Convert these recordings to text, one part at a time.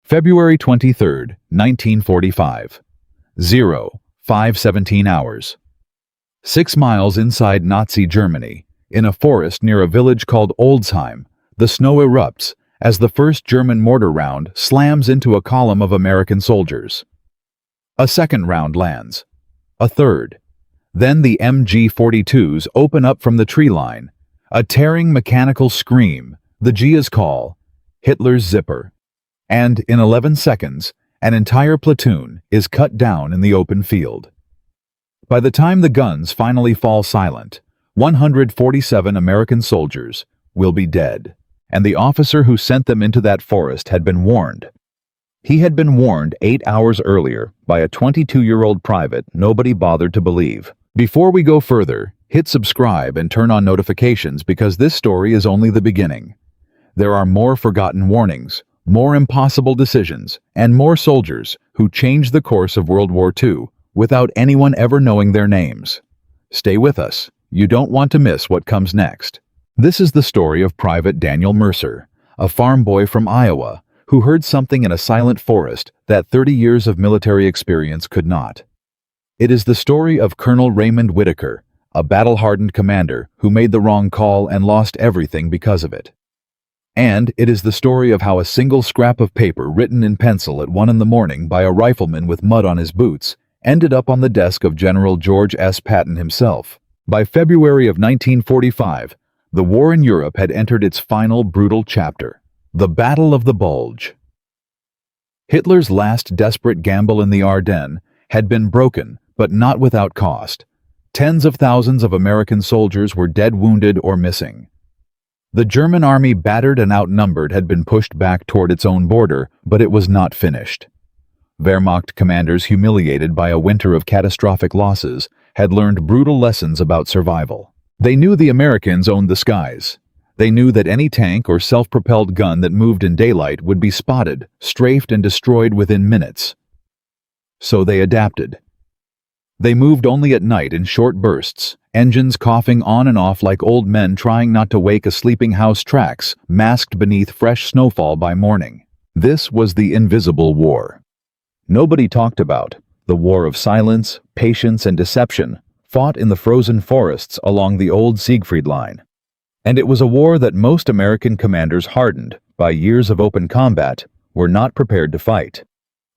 February 23, 1945. 05:17 hours. 6 miles inside Nazi Germany, in a forest near a village called Oldsheim, the snow erupts as the first German mortar round slams into a column of American soldiers. A second round lands. A third. Then the MG-42s open up from the tree line. A tearing mechanical scream, the G is call, Hitler's zipper. And in 11 seconds, an entire platoon is cut down in the open field. By the time the guns finally fall silent, 147 American soldiers will be dead, and the officer who sent them into that forest had been warned. He had been warned 8 hours earlier by a 22-year-old private nobody bothered to believe. Before we go further, hit subscribe and turn on notifications because this story is only the beginning. There are more forgotten warnings, more impossible decisions, and more soldiers who changed the course of World War II without anyone ever knowing their names. Stay with us. You don't want to miss what comes next. This is the story of Private Daniel Mercer, a farm boy from Iowa who heard something in a silent forest that 30 years of military experience could not. It is the story of Colonel Raymond Whittaker, a battle-hardened commander who made the wrong call and lost everything because of it. And it is the story of how a single scrap of paper written in pencil at 1 a.m. by a rifleman with mud on his boots ended up on the desk of General George S. Patton himself. By February of 1945, the war in Europe had entered its final brutal chapter, the Battle of the Bulge. Hitler's last desperate gamble in the Ardennes had been broken, but not without cost. Tens of thousands of American soldiers were dead, wounded, or missing. The German army, battered and outnumbered, had been pushed back toward its own border, but it was not finished. Wehrmacht commanders, humiliated by a winter of catastrophic losses, had learned brutal lessons about survival. They knew the Americans owned the skies. They knew that any tank or self-propelled gun that moved in daylight would be spotted, strafed, and destroyed within minutes. So they adapted. They moved only at night in short bursts, engines coughing on and off like old men trying not to wake a sleeping house, tracks masked beneath fresh snowfall by morning. This was the invisible war. Nobody talked about the war of silence, patience, and deception, fought in the frozen forests along the old Siegfried Line. And it was a war that most American commanders, hardened by years of open combat, were not prepared to fight.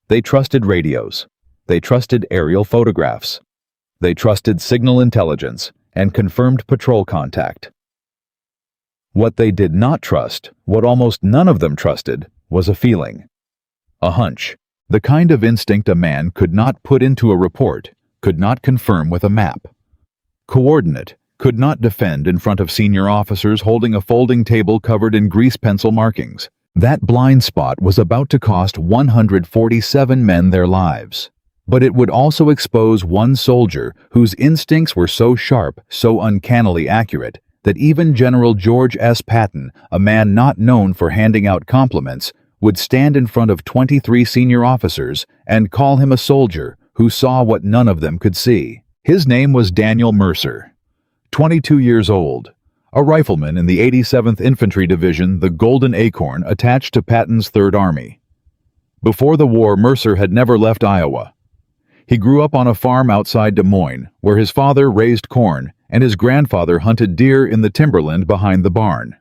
They trusted radios. They trusted aerial photographs. They trusted signal intelligence and confirmed patrol contact. What they did not trust, what almost none of them trusted, was a feeling. A hunch. The kind of instinct a man could not put into a report, could not confirm with a map. Coordinate, could not defend in front of senior officers holding a folding table covered in grease pencil markings. That blind spot was about to cost 147 men their lives. But it would also expose one soldier whose instincts were so sharp, so uncannily accurate, that even General George S. Patton, a man not known for handing out compliments, would stand in front of 23 senior officers and call him a soldier who saw what none of them could see. His name was Daniel Mercer, 22 years old, a rifleman in the 87th Infantry Division, the Golden Acorn, attached to Patton's Third Army. Before the war, Mercer had never left Iowa. He grew up on a farm outside Des Moines, where his father raised corn and his grandfather hunted deer in the timberland behind the barn.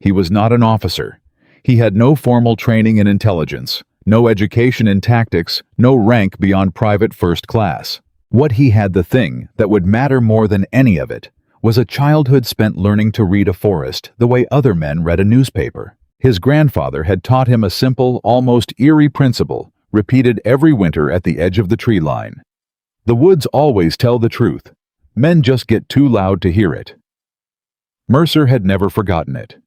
He was not an officer. He had no formal training in intelligence, no education in tactics, no rank beyond private first class. What he had, the thing that would matter more than any of it, was a childhood spent learning to read a forest the way other men read a newspaper. His grandfather had taught him a simple, almost eerie principle, repeated every winter at the edge of the tree line. The woods always tell the truth. Men just get too loud to hear it. Mercer had never forgotten it.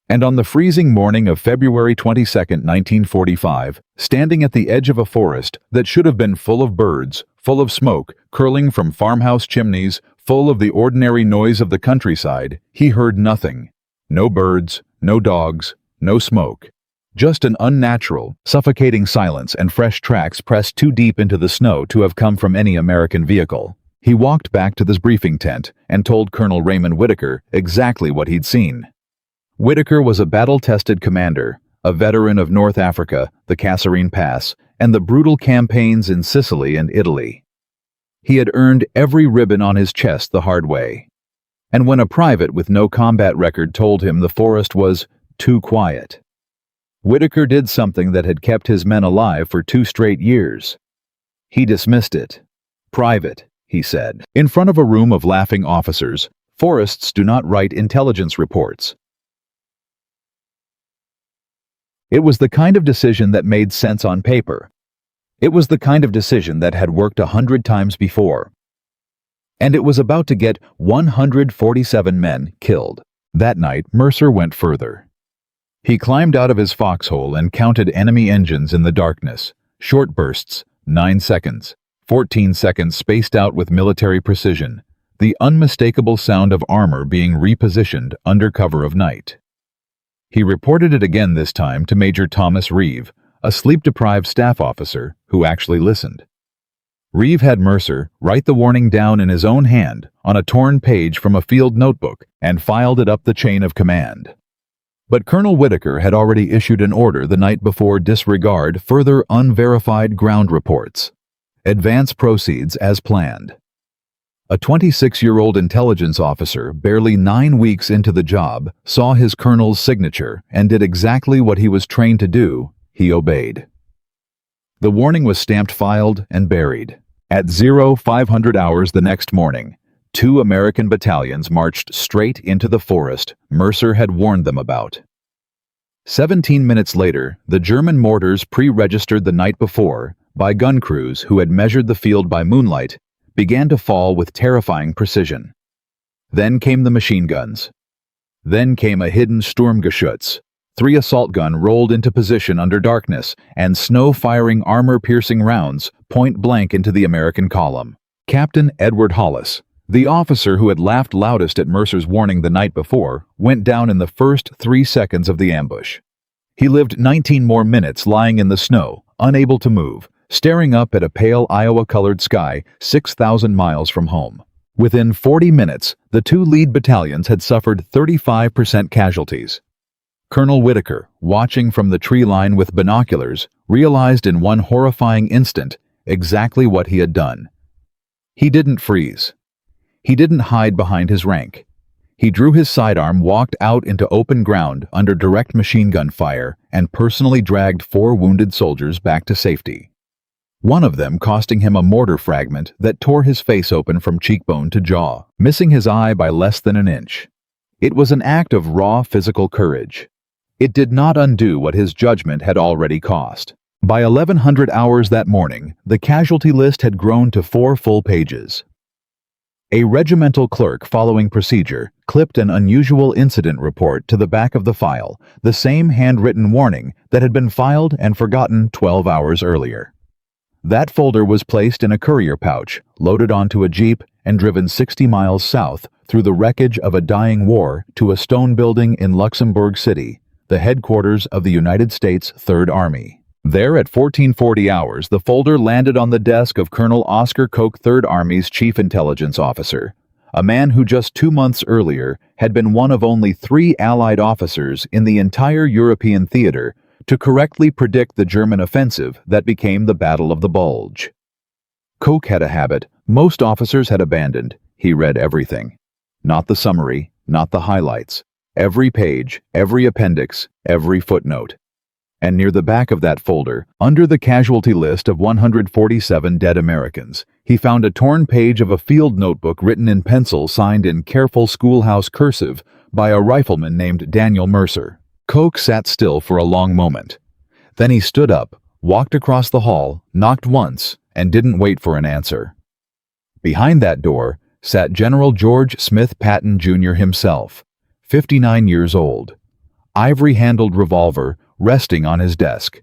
And on the freezing morning of February 22, 1945, standing at the edge of a forest that should have been full of birds, full of smoke curling from farmhouse chimneys, full of the ordinary noise of the countryside, he heard nothing. No birds, no dogs, no smoke. Just an unnatural, suffocating silence and fresh tracks pressed too deep into the snow to have come from any American vehicle. He walked back to the briefing tent and told Colonel Raymond Whittaker exactly what he'd seen. Whittaker was a battle-tested commander, a veteran of North Africa, the Kasserine Pass, and the brutal campaigns in Sicily and Italy. He had earned every ribbon on his chest the hard way. And when a private with no combat record told him the forest was too quiet, Whittaker did something that had kept his men alive for 2 straight years. He dismissed it. "Private," he said. In front of a room of laughing officers, forests do not write intelligence reports. It was the kind of decision that made sense on paper. It was the kind of decision that had worked 100 times before. And it was about to get 147 men killed. That night, Mercer went further. He climbed out of his foxhole and counted enemy engines in the darkness. Short bursts, 9 seconds, 14 seconds spaced out with military precision, the unmistakable sound of armor being repositioned under cover of night. He reported it again this time to Major Thomas Reeve, a sleep-deprived staff officer who actually listened. Reeve had Mercer write the warning down in his own hand on a torn page from a field notebook and filed it up the chain of command. But Colonel Whittaker had already issued an order the night before: disregard further unverified ground reports. Advance proceeds as planned. A 26-year-old intelligence officer, barely 9 weeks into the job, saw his colonel's signature and did exactly what he was trained to do. He obeyed. The warning was stamped, filed, and buried. At 0500 hours the next morning, 2 American battalions marched straight into the forest Mercer had warned them about. 17 minutes later, the German mortars pre-registered the night before by gun crews who had measured the field by moonlight began to fall with terrifying precision. Then came the machine guns. Then came a hidden Sturmgeschütz. 3 assault guns rolled into position under darkness, and snow-firing armor-piercing rounds point-blank into the American column. Captain Edward Hollis, the officer who had laughed loudest at Mercer's warning the night before, went down in the first 3 seconds of the ambush. He lived 19 more minutes lying in the snow, unable to move, staring up at a pale Iowa-colored sky 6,000 miles from home. Within 40 minutes, the 2 lead battalions had suffered 35% casualties. Colonel Whittaker, watching from the tree line with binoculars, realized in one horrifying instant exactly what he had done. He didn't freeze. He didn't hide behind his rank. He drew his sidearm, walked out into open ground under direct machine gun fire, and personally dragged 4 wounded soldiers back to safety. One of them costing him a mortar fragment that tore his face open from cheekbone to jaw, missing his eye by less than an inch. It was an act of raw physical courage. It did not undo what his judgment had already cost. By 1100 hours that morning, the casualty list had grown to 4 full pages. A regimental clerk, following procedure, clipped an unusual incident report to the back of the file, the same handwritten warning that had been filed and forgotten 12 hours earlier. That folder was placed in a courier pouch, loaded onto a jeep, and driven 60 miles south through the wreckage of a dying war to a stone building in Luxembourg City, the headquarters of the United States Third Army. There at 1440 hours, the folder landed on the desk of Colonel Oscar Koch, Third Army's chief intelligence officer, a man who just 2 months earlier had been one of only 3 Allied officers in the entire European theater to correctly predict the German offensive that became the Battle of the Bulge. Koch had a habit most officers had abandoned. He read everything. Not the summary, not the highlights. Every page, every appendix, every footnote. And near the back of that folder, under the casualty list of 147 dead Americans, he found a torn page of a field notebook written in pencil, signed in careful schoolhouse cursive by a rifleman named Daniel Mercer. Koch sat still for a long moment. Then he stood up, walked across the hall, knocked once, and didn't wait for an answer. Behind that door sat General George Smith Patton, Jr. himself, 59 years old, ivory-handled revolver resting on his desk,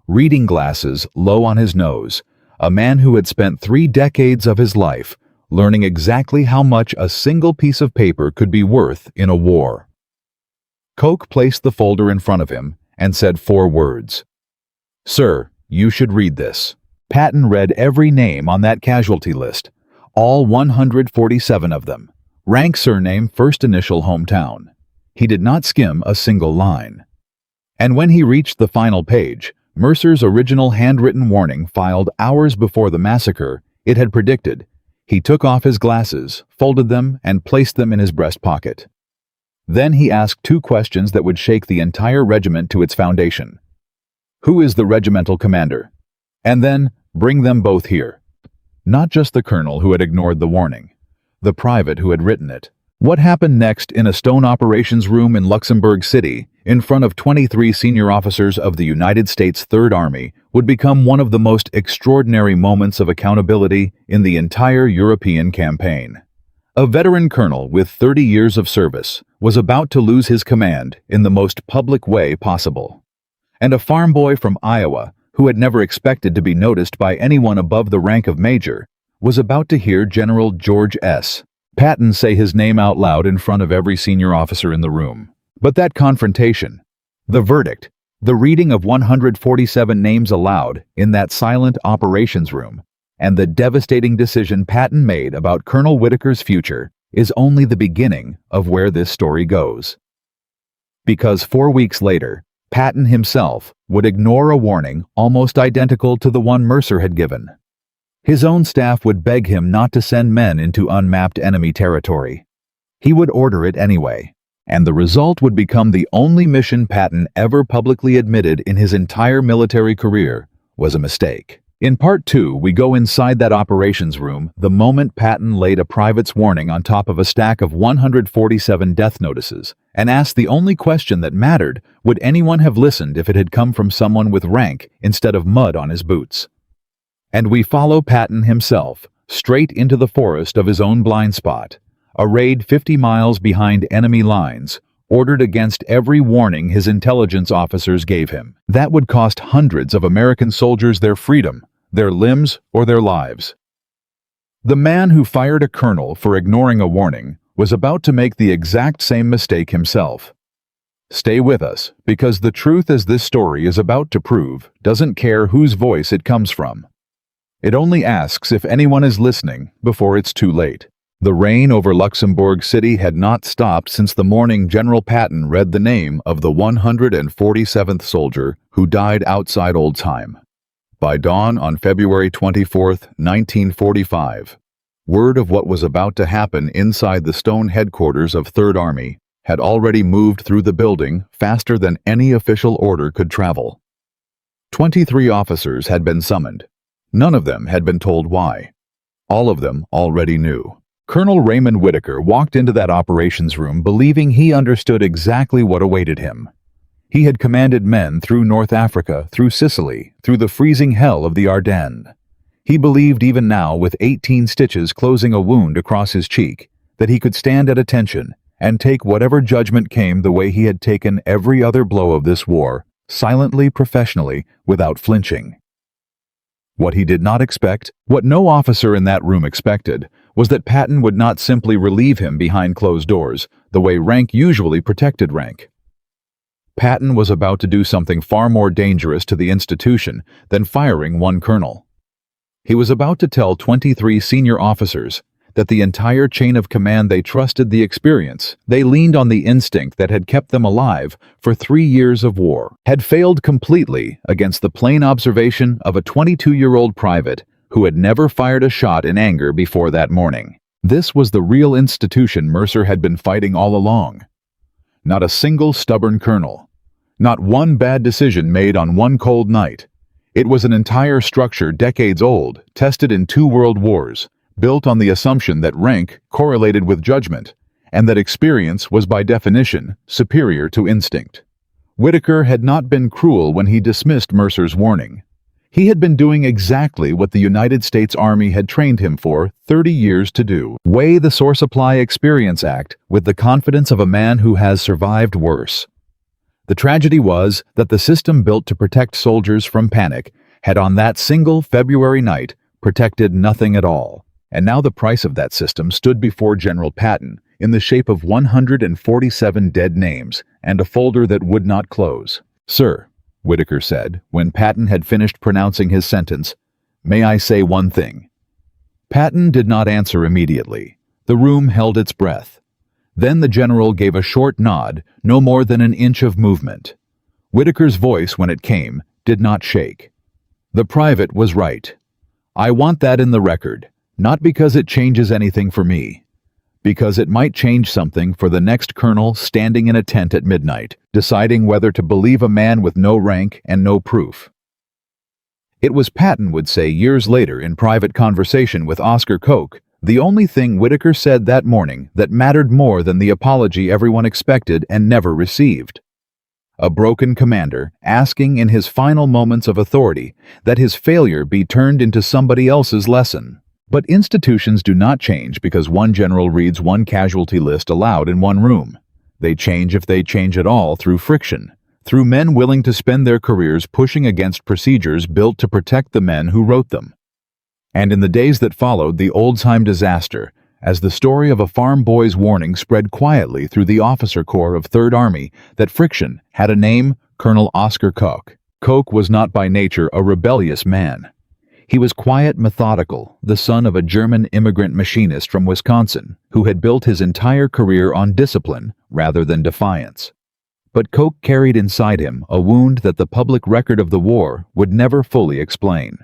reading glasses low on his nose, a man who had spent 3 decades of his life learning exactly how much a single piece of paper could be worth in a war. Koch placed the folder in front of him and said 4 words. "Sir, you should read this." Patton read every name on that casualty list, all 147 of them. Rank, surname, first initial, hometown. He did not skim a single line. And when he reached the final page, Mercer's original handwritten warning filed hours before the massacre it had predicted, he took off his glasses, folded them, and placed them in his breast pocket. Then he asked two questions that would shake the entire regiment to its foundation. Who is the regimental commander? And then, bring them both here. Not just the colonel who had ignored the warning, the private who had written it. What happened next in a stone operations room in Luxembourg City, in front of 23 senior officers of the United States Third Army, would become one of the most extraordinary moments of accountability in the entire European campaign. A veteran colonel with 30 years of service was about to lose his command in the most public way possible. And a farm boy from Iowa, who had never expected to be noticed by anyone above the rank of major, was about to hear General George S. Patton say his name out loud in front of every senior officer in the room. But that confrontation, the verdict, the reading of 147 names aloud in that silent operations room, and the devastating decision Patton made about Colonel Whittaker's future is only the beginning of where this story goes. Because 4 weeks later, Patton himself would ignore a warning almost identical to the one Mercer had given. His own staff would beg him not to send men into unmapped enemy territory. He would order it anyway, and the result would become the only mission Patton ever publicly admitted in his entire military career was a mistake. In Part 2, we go inside that operations room the moment Patton laid a private's warning on top of a stack of 147 death notices and asked the only question that mattered: would anyone have listened if it had come from someone with rank instead of mud on his boots? And we follow Patton himself straight into the forest of his own blind spot, a raid 50 miles behind enemy lines, ordered against every warning his intelligence officers gave him. That would cost hundreds of American soldiers their freedom, their limbs, or their lives. The man who fired a colonel for ignoring a warning was about to make the exact same mistake himself. Stay with us, because the truth, as this story is about to prove, doesn't care whose voice it comes from. It only asks if anyone is listening before it's too late. The rain over Luxembourg City had not stopped since the morning General Patton read the name of the 147th soldier who died outside Oldsheim. By dawn on February 24, 1945, word of what was about to happen inside the stone headquarters of Third Army had already moved through the building faster than any official order could travel. 23 officers had been summoned. None of them had been told why. All of them already knew. Colonel Raymond Whittaker walked into that operations room believing he understood exactly what awaited him. He had commanded men through North Africa, through Sicily, through the freezing hell of the Ardennes. He believed even now, with 18 stitches closing a wound across his cheek, that he could stand at attention and take whatever judgment came the way he had taken every other blow of this war, silently, professionally, without flinching. What he did not expect, what no officer in that room expected, was that Patton would not simply relieve him behind closed doors, the way rank usually protected rank. Patton was about to do something far more dangerous to the institution than firing one colonel. He was about to tell 23 senior officers that the entire chain of command they trusted the experience, they leaned on the instinct that had kept them alive for 3 years of war, had failed completely against the plain observation of a 22-year-old private who had never fired a shot in anger before that morning. This was the real institution Mercer had been fighting all along. Not a single stubborn colonel. Not one bad decision made on one cold night. It was an entire structure decades old, tested in 2 world wars, built on the assumption that rank correlated with judgment, and that experience was by definition superior to instinct. Whittaker had not been cruel when he dismissed Mercer's warning. He had been doing exactly what the United States Army had trained him for 30 years to do: weigh the Source Supply Experience Act with the confidence of a man who has survived worse. The tragedy was that the system built to protect soldiers from panic had on that single February night protected nothing at all. And now the price of that system stood before General Patton in the shape of 147 dead names and a folder that would not close. "Sir," Whittaker said, when Patton had finished pronouncing his sentence, "may I say one thing?" Patton did not answer immediately. The room held its breath. Then the general gave a short nod, no more than an inch of movement. Whittaker's voice, when it came, did not shake. The private was right. I want that in the record, not because it changes anything for me, because it might change something for the next colonel standing in a tent at midnight, deciding whether to believe a man with no rank and no proof. It was, Patton would say years later in private conversation with Oscar Koch, the only thing Whittaker said that morning that mattered more than the apology everyone expected and never received. A broken commander asking in his final moments of authority that his failure be turned into somebody else's lesson. But institutions do not change because one general reads one casualty list aloud in one room. They change, if they change at all, through friction, through men willing to spend their careers pushing against procedures built to protect the men who wrote them. And in the days that followed the Oldsheim disaster, as the story of a farm boy's warning spread quietly through the officer corps of Third Army that friction had a name, Colonel Oscar Koch. Koch was not by nature a rebellious man. He was quiet, methodical, the son of a German immigrant machinist from Wisconsin who had built his entire career on discipline rather than defiance. But Koch carried inside him a wound that the public record of the war would never fully explain.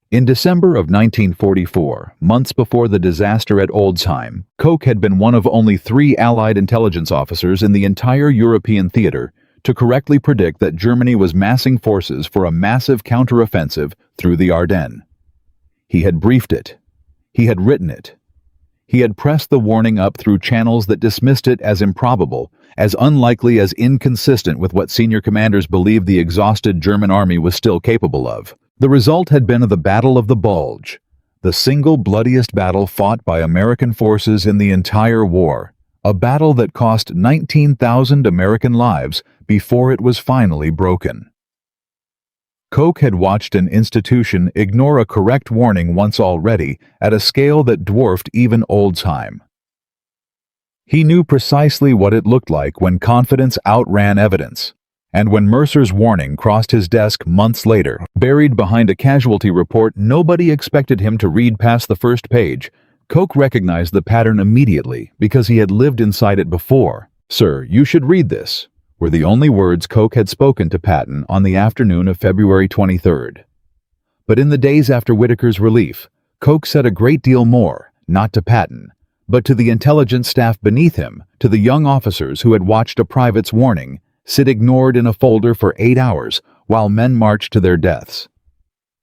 In December of 1944, months before the disaster at Oldsheim, Koch had been one of only 3 Allied intelligence officers in the entire European theater to correctly predict that Germany was massing forces for a massive counteroffensive through the Ardennes. He had briefed it. He had written it. He had pressed the warning up through channels that dismissed it as improbable, as unlikely, as inconsistent with what senior commanders believed the exhausted German army was still capable of. The result had been the Battle of the Bulge, the single bloodiest battle fought by American forces in the entire war, a battle that cost 19,000 American lives before it was finally broken. Koch had watched an institution ignore a correct warning once already at a scale that dwarfed even Oldsheim. He knew precisely what it looked like when confidence outran evidence, and when Mercer's warning crossed his desk months later, buried behind a casualty report nobody expected him to read past the first page, Koch recognized the pattern immediately because he had lived inside it before. "Sir, you should read this," were the only words Koch had spoken to Patton on the afternoon of February 23rd. But in the days after Whittaker's relief, Koch said a great deal more, not to Patton, but to the intelligence staff beneath him, to the young officers who had watched a private's warning sit ignored in a folder for 8 hours while men marched to their deaths.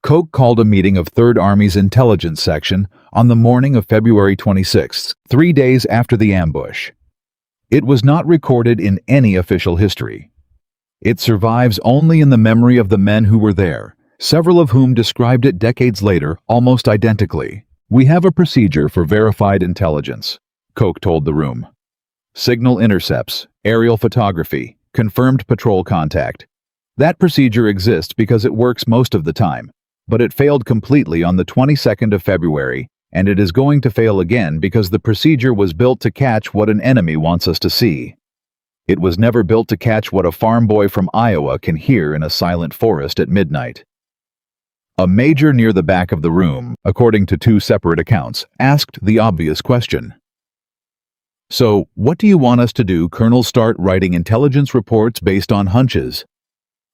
Koch called a meeting of Third Army's intelligence section on the morning of February 26th, 3 days after the ambush. It was not recorded in any official history. It survives only in the memory of the men who were there, several of whom described it decades later almost identically. "We have a procedure for verified intelligence," Koch told the room. "Signal intercepts, aerial photography, confirmed patrol contact. That procedure exists because it works most of the time, but it failed completely on the 22nd of February, and it is going to fail again because the procedure was built to catch what an enemy wants us to see. It was never built to catch what a farm boy from Iowa can hear in a silent forest at midnight." A major near the back of the room, according to 2 separate accounts, asked the obvious question. "So, what do you want us to do, Colonel? Start writing intelligence reports based on hunches?"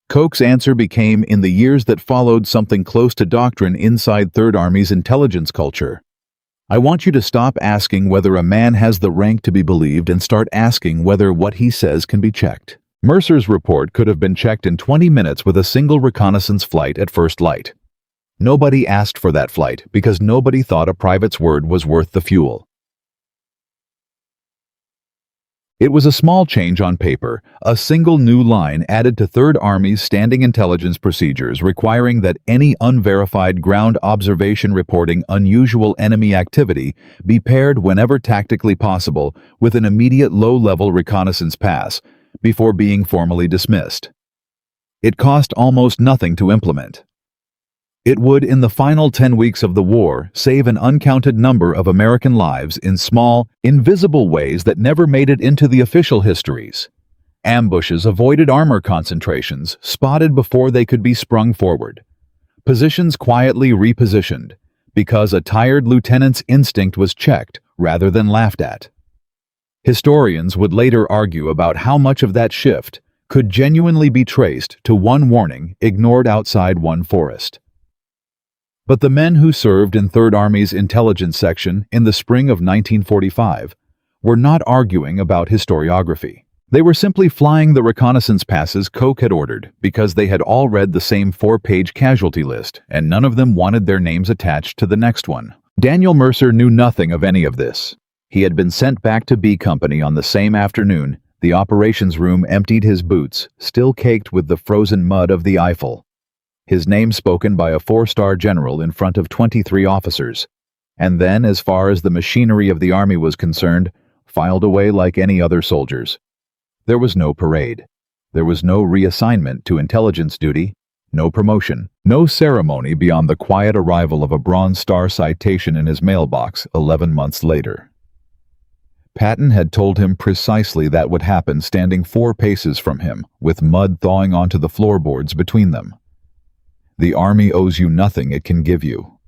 Koch's answer became, in the years that followed, something close to doctrine inside Third Army's intelligence culture. "I want you to stop asking whether a man has the rank to be believed and start asking whether what he says can be checked." Mercer's report could have been checked in 20 minutes with a single reconnaissance flight at first light. Nobody asked for that flight because nobody thought a private's word was worth the fuel. It was a small change on paper, a single new line added to Third Army's standing intelligence procedures requiring that any unverified ground observation reporting unusual enemy activity be paired whenever tactically possible with an immediate low-level reconnaissance pass before being formally dismissed. It cost almost nothing to implement. It would, in the final 10 weeks of the war, save an uncounted number of American lives in small, invisible ways that never made it into the official histories. Ambushes avoided, armor concentrations spotted before they could be sprung forward. Positions quietly repositioned, because a tired lieutenant's instinct was checked rather than laughed at. Historians would later argue about how much of that shift could genuinely be traced to one warning ignored outside one forest. But the men who served in Third Army's intelligence section in the spring of 1945 were not arguing about historiography. They were simply flying the reconnaissance passes Koch had ordered because they had all read the same 4-page casualty list, and none of them wanted their names attached to the next one. Daniel Mercer knew nothing of any of this. He had been sent back to B Company on the same afternoon. The operations room emptied his boots, still caked with the frozen mud of the Eifel. His name spoken by a 4-star general in front of 23 officers, and then, as far as the machinery of the army was concerned, filed away like any other soldiers. There was no parade. There was no reassignment to intelligence duty, no promotion, no ceremony beyond the quiet arrival of a Bronze Star citation in his mailbox 11 months later. Patton had told him precisely that would happen standing 4 paces from him, with mud thawing onto the floorboards between them. The army owes you nothing it can give you.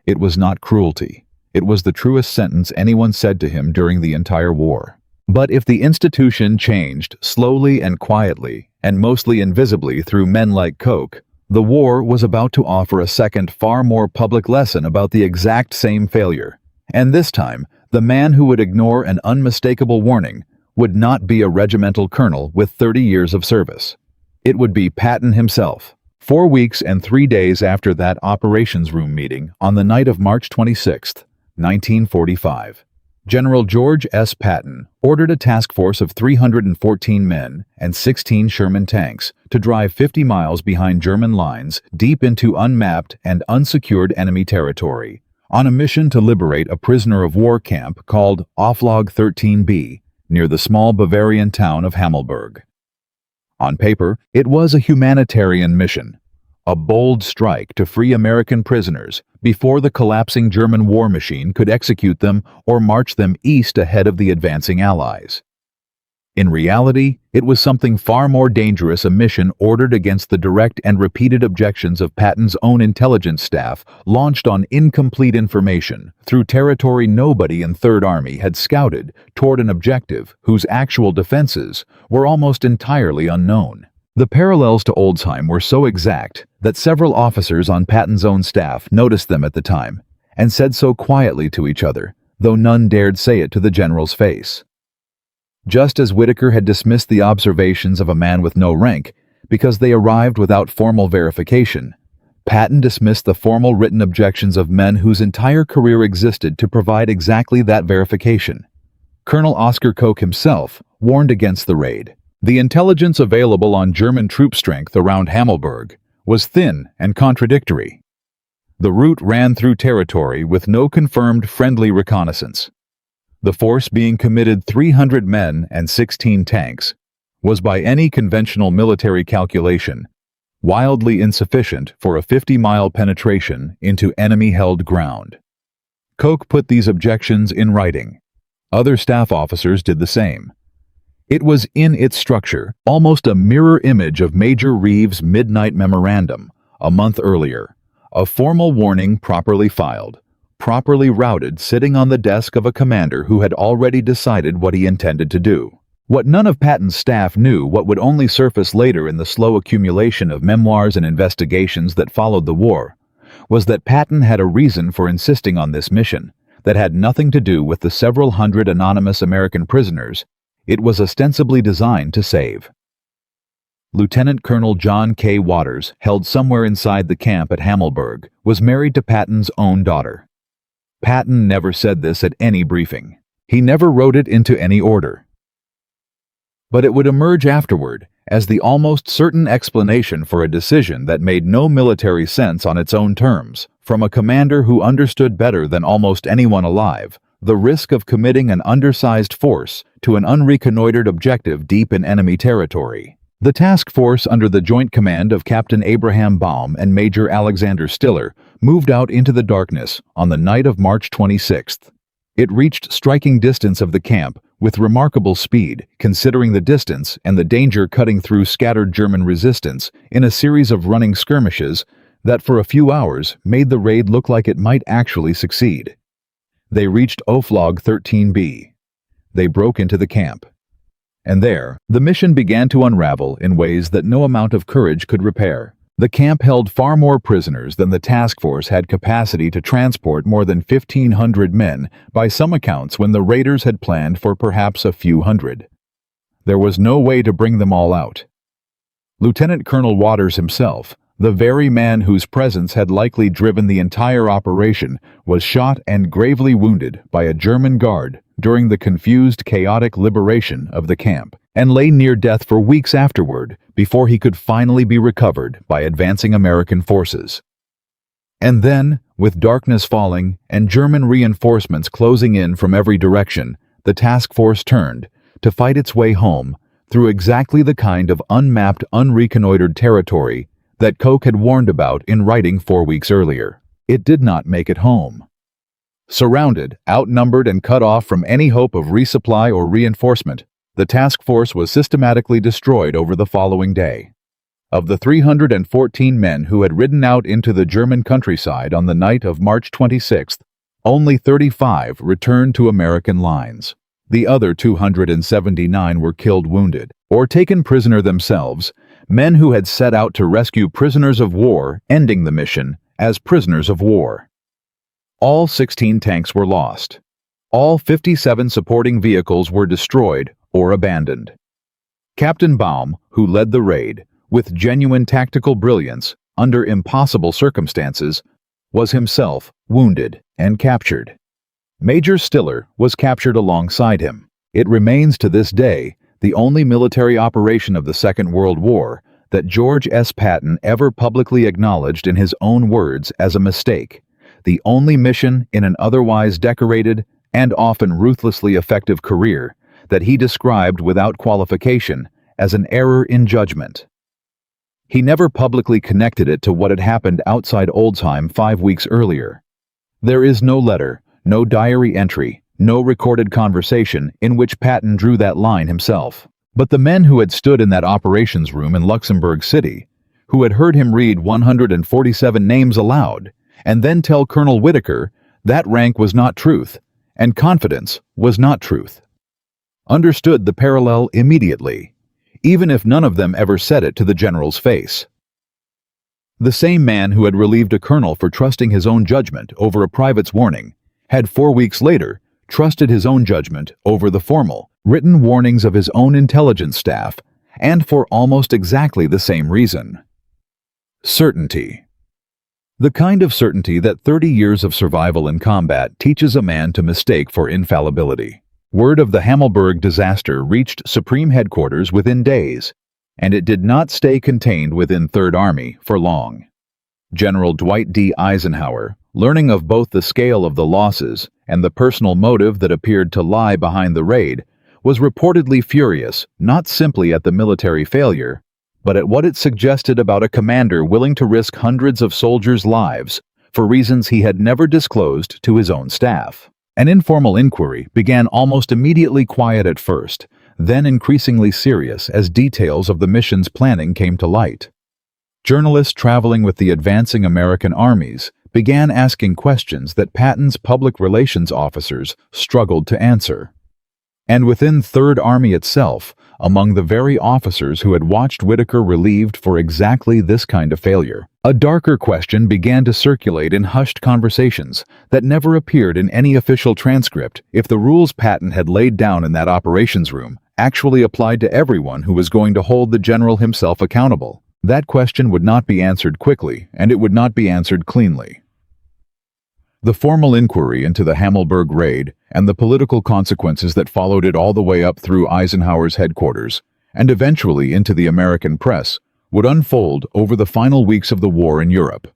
It was not cruelty. It was the truest sentence anyone said to him during the entire war. But if the institution changed slowly and quietly, and mostly invisibly through men like Koch, the war was about to offer a second, far more public lesson about the exact same failure. And this time, the man who would ignore an unmistakable warning would not be a regimental colonel with 30 years of service. It would be Patton himself. 4 weeks and 3 days after that operations room meeting on the night of March 26, 1945, General George S. Patton ordered a task force of 314 men and 16 Sherman tanks to drive 50 miles behind German lines deep into unmapped and unsecured enemy territory on a mission to liberate a prisoner of war camp called Auflage 13B near the small Bavarian town of Hammelburg. On paper, it was a humanitarian mission, a bold strike to free American prisoners before the collapsing German war machine could execute them or march them east ahead of the advancing Allies. In reality, it was something far more dangerous, a mission ordered against the direct and repeated objections of Patton's own intelligence staff, launched on incomplete information through territory nobody in Third Army had scouted toward an objective whose actual defenses were almost entirely unknown. The parallels to Oldsheim were so exact that several officers on Patton's own staff noticed them at the time and said so quietly to each other, though none dared say it to the general's face. Just as Whittaker had dismissed the observations of a man with no rank because they arrived without formal verification, Patton dismissed the formal written objections of men whose entire career existed to provide exactly that verification. Colonel Oskar Koch himself warned against the raid. The intelligence available on German troop strength around Hammelburg was thin and contradictory. The route ran through territory with no confirmed friendly reconnaissance. The force, being committed 300 men and 16 tanks, was by any conventional military calculation wildly insufficient for a 50-mile penetration into enemy-held ground. Koch put these objections in writing. Other staff officers did the same. It was in its structure almost a mirror image of Major Reeves' midnight memorandum a month earlier, a formal warning properly filed, properly routed, sitting on the desk of a commander who had already decided what he intended to do. What none of Patton's staff knew, what would only surface later in the slow accumulation of memoirs and investigations that followed the war, was that Patton had a reason for insisting on this mission that had nothing to do with the several hundred anonymous American prisoners it was ostensibly designed to save. Lieutenant Colonel John K. Waters, held somewhere inside the camp at Hammelburg, was married to Patton's own daughter. Patton never said this at any briefing. He never wrote it into any order. But it would emerge afterward as the almost certain explanation for a decision that made no military sense on its own terms, from a commander who understood better than almost anyone alive the risk of committing an undersized force to an unreconnoitered objective deep in enemy territory. The task force under the joint command of Captain Abraham Baum and Major Alexander Stiller moved out into the darkness on the night of March 26th. It reached striking distance of the camp with remarkable speed, considering the distance and the danger cutting through scattered German resistance in a series of running skirmishes that for a few hours made the raid look like it might actually succeed. They reached Auflage 13B. They broke into the camp. And there, the mission began to unravel in ways that no amount of courage could repair. The camp held far more prisoners than the task force had capacity to transport more than 1,500 men, by some accounts when the raiders had planned for perhaps a few hundred. There was no way to bring them all out. Lieutenant Colonel Waters himself, the very man whose presence had likely driven the entire operation, was shot and gravely wounded by a German guard during the confused, chaotic liberation of the camp, and lay near death for weeks afterward before he could finally be recovered by advancing American forces. And then, with darkness falling and German reinforcements closing in from every direction, the task force turned to fight its way home through exactly the kind of unmapped, unreconnoitered territory that Koch had warned about in writing 4 weeks earlier. It did not make it home. Surrounded, outnumbered, and cut off from any hope of resupply or reinforcement, the task force was systematically destroyed over the following day. Of the 314 men who had ridden out into the German countryside on the night of March 26th, only 35 returned to American lines. The other 279 were killed wounded, or taken prisoner themselves, men who had set out to rescue prisoners of war, ending the mission as prisoners of war. All 16 tanks were lost. All 57 supporting vehicles were destroyed or abandoned. Captain Baum, who led the raid, with genuine tactical brilliance, under impossible circumstances, was himself wounded and captured. Major Stiller was captured alongside him. It remains to this day the only military operation of the Second World War that George S. Patton ever publicly acknowledged in his own words as a mistake, the only mission in an otherwise decorated and often ruthlessly effective career that he described without qualification as an error in judgment. He never publicly connected it to what had happened outside Oldsheim 5 weeks earlier. There is no letter, no diary entry, no recorded conversation in which Patton drew that line himself. But the men who had stood in that operations room in Luxembourg City, who had heard him read 147 names aloud, and then tell Colonel Whittaker that rank was not truth, and confidence was not truth, understood the parallel immediately, even if none of them ever said it to the general's face. The same man who had relieved a colonel for trusting his own judgment over a private's warning had 4 weeks later trusted his own judgment over the formal, written warnings of his own intelligence staff, and for almost exactly the same reason. Certainty. The kind of certainty that 30 years of survival in combat teaches a man to mistake for infallibility. Word of the Hammelburg disaster reached Supreme Headquarters within days, and it did not stay contained within Third Army for long. General Dwight D. Eisenhower, learning of both the scale of the losses and the personal motive that appeared to lie behind the raid, was reportedly furious not simply at the military failure, but at what it suggested about a commander willing to risk hundreds of soldiers' lives for reasons he had never disclosed to his own staff. An informal inquiry began almost immediately, quiet at first, then increasingly serious as details of the mission's planning came to light. Journalists traveling with the advancing American armies began asking questions that Patton's public relations officers struggled to answer. And within Third Army itself, among the very officers who had watched Whittaker relieved for exactly this kind of failure, a darker question began to circulate in hushed conversations that never appeared in any official transcript. If the rules Patton had laid down in that operations room actually applied to everyone who was going to hold the general himself accountable, that question would not be answered quickly, and it would not be answered cleanly. The formal inquiry into the Hammelburg raid and the political consequences that followed it all the way up through Eisenhower's headquarters, and eventually into the American press, would unfold over the final weeks of the war in Europe,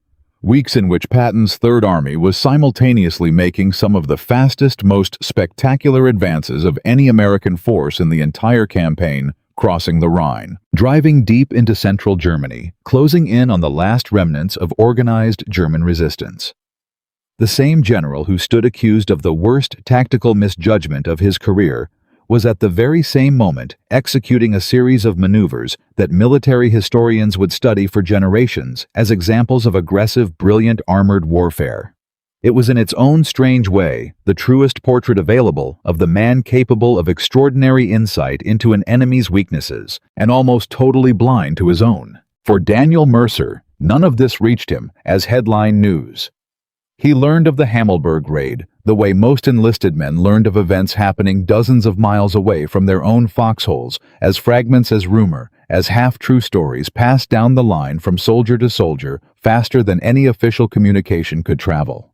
weeks in which Patton's Third Army was simultaneously making some of the fastest, most spectacular advances of any American force in the entire campaign, crossing the Rhine, driving deep into central Germany, closing in on the last remnants of organized German resistance. The same general who stood accused of the worst tactical misjudgment of his career was at the very same moment executing a series of maneuvers that military historians would study for generations as examples of aggressive, brilliant armored warfare. It was in its own strange way the truest portrait available of the man capable of extraordinary insight into an enemy's weaknesses and almost totally blind to his own. For Daniel Mercer, none of this reached him as headline news. He learned of the Hammelburg raid the way most enlisted men learned of events happening dozens of miles away from their own foxholes, as fragments, as rumor, as half-true stories passed down the line from soldier to soldier faster than any official communication could travel.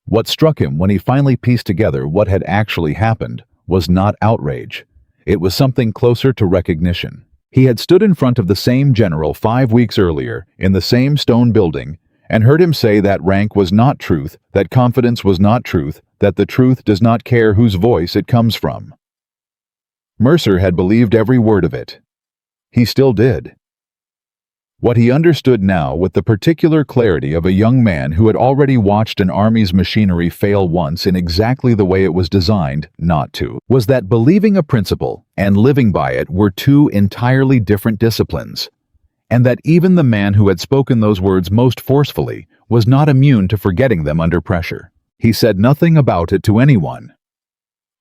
What struck him when he finally pieced together what had actually happened was not outrage. It was something closer to recognition. He had stood in front of the same general 5 weeks earlier in the same stone building and heard him say that rank was not truth, that confidence was not truth, that the truth does not care whose voice it comes from. Mercer had believed every word of it. He still did. What he understood now with the particular clarity of a young man who had already watched an army's machinery fail once in exactly the way it was designed not to, was that believing a principle and living by it were two entirely different disciplines, and that even the man who had spoken those words most forcefully was not immune to forgetting them under pressure. He said nothing about it to anyone.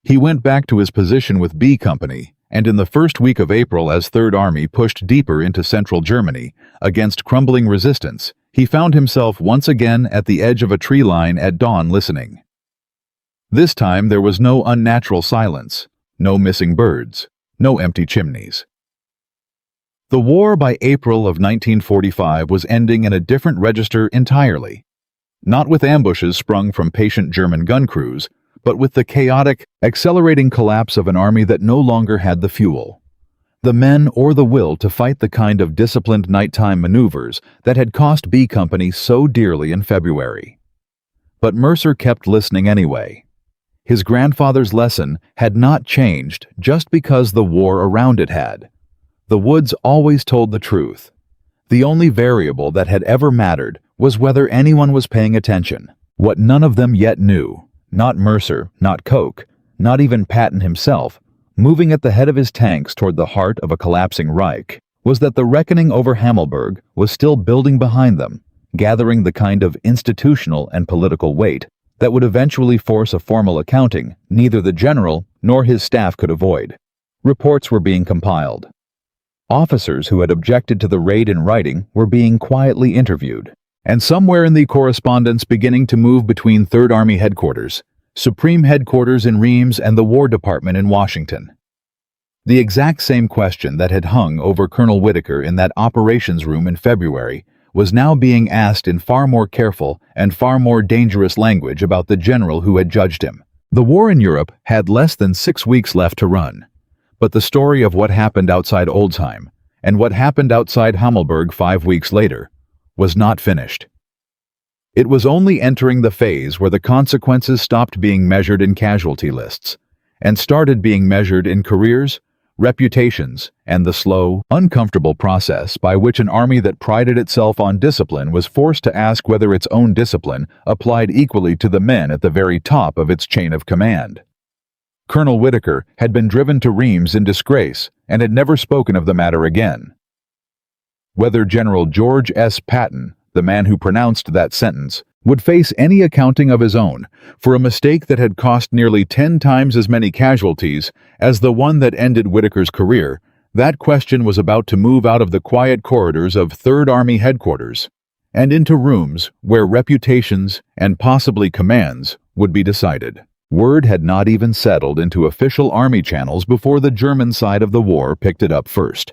He went back to his position with B Company, and in the first week of April, as Third Army pushed deeper into central Germany against crumbling resistance, he found himself once again at the edge of a tree line at dawn listening. This time there was no unnatural silence, no missing birds, no empty chimneys. The war by April of 1945 was ending in a different register entirely, not with ambushes sprung from patient German gun crews, but with the chaotic, accelerating collapse of an army that no longer had the fuel, the men, or the will to fight the kind of disciplined nighttime maneuvers that had cost B Company so dearly in February. But Mercer kept listening anyway. His grandfather's lesson had not changed just because the war around it had. The woods always told the truth. The only variable that had ever mattered was whether anyone was paying attention. What none of them yet knew, not Mercer, not Koch, not even Patton himself, moving at the head of his tanks toward the heart of a collapsing Reich, was that the reckoning over Hammelburg was still building behind them, gathering the kind of institutional and political weight that would eventually force a formal accounting neither the general nor his staff could avoid. Reports were being compiled. Officers who had objected to the raid in writing were being quietly interviewed, and somewhere in the correspondence beginning to move between Third Army Headquarters, Supreme Headquarters in Reims, and the War Department in Washington. The exact same question that had hung over Colonel Whittaker in that operations room in February was now being asked in far more careful and far more dangerous language about the general who had judged him. The war in Europe had less than 6 weeks left to run, but the story of what happened outside Oldsheim and what happened outside Hammelburg 5 weeks later was not finished. It was only entering the phase where the consequences stopped being measured in casualty lists and started being measured in careers, reputations, and the slow, uncomfortable process by which an army that prided itself on discipline was forced to ask whether its own discipline applied equally to the men at the very top of its chain of command. Colonel Whittaker had been driven to Reims in disgrace and had never spoken of the matter again. Whether General George S. Patton, the man who pronounced that sentence, would face any accounting of his own for a mistake that had cost nearly 10 times as many casualties as the one that ended Whittaker's career, that question was about to move out of the quiet corridors of Third Army Headquarters and into rooms where reputations and possibly commands would be decided. Word had not even settled into official army channels before the German side of the war picked it up first.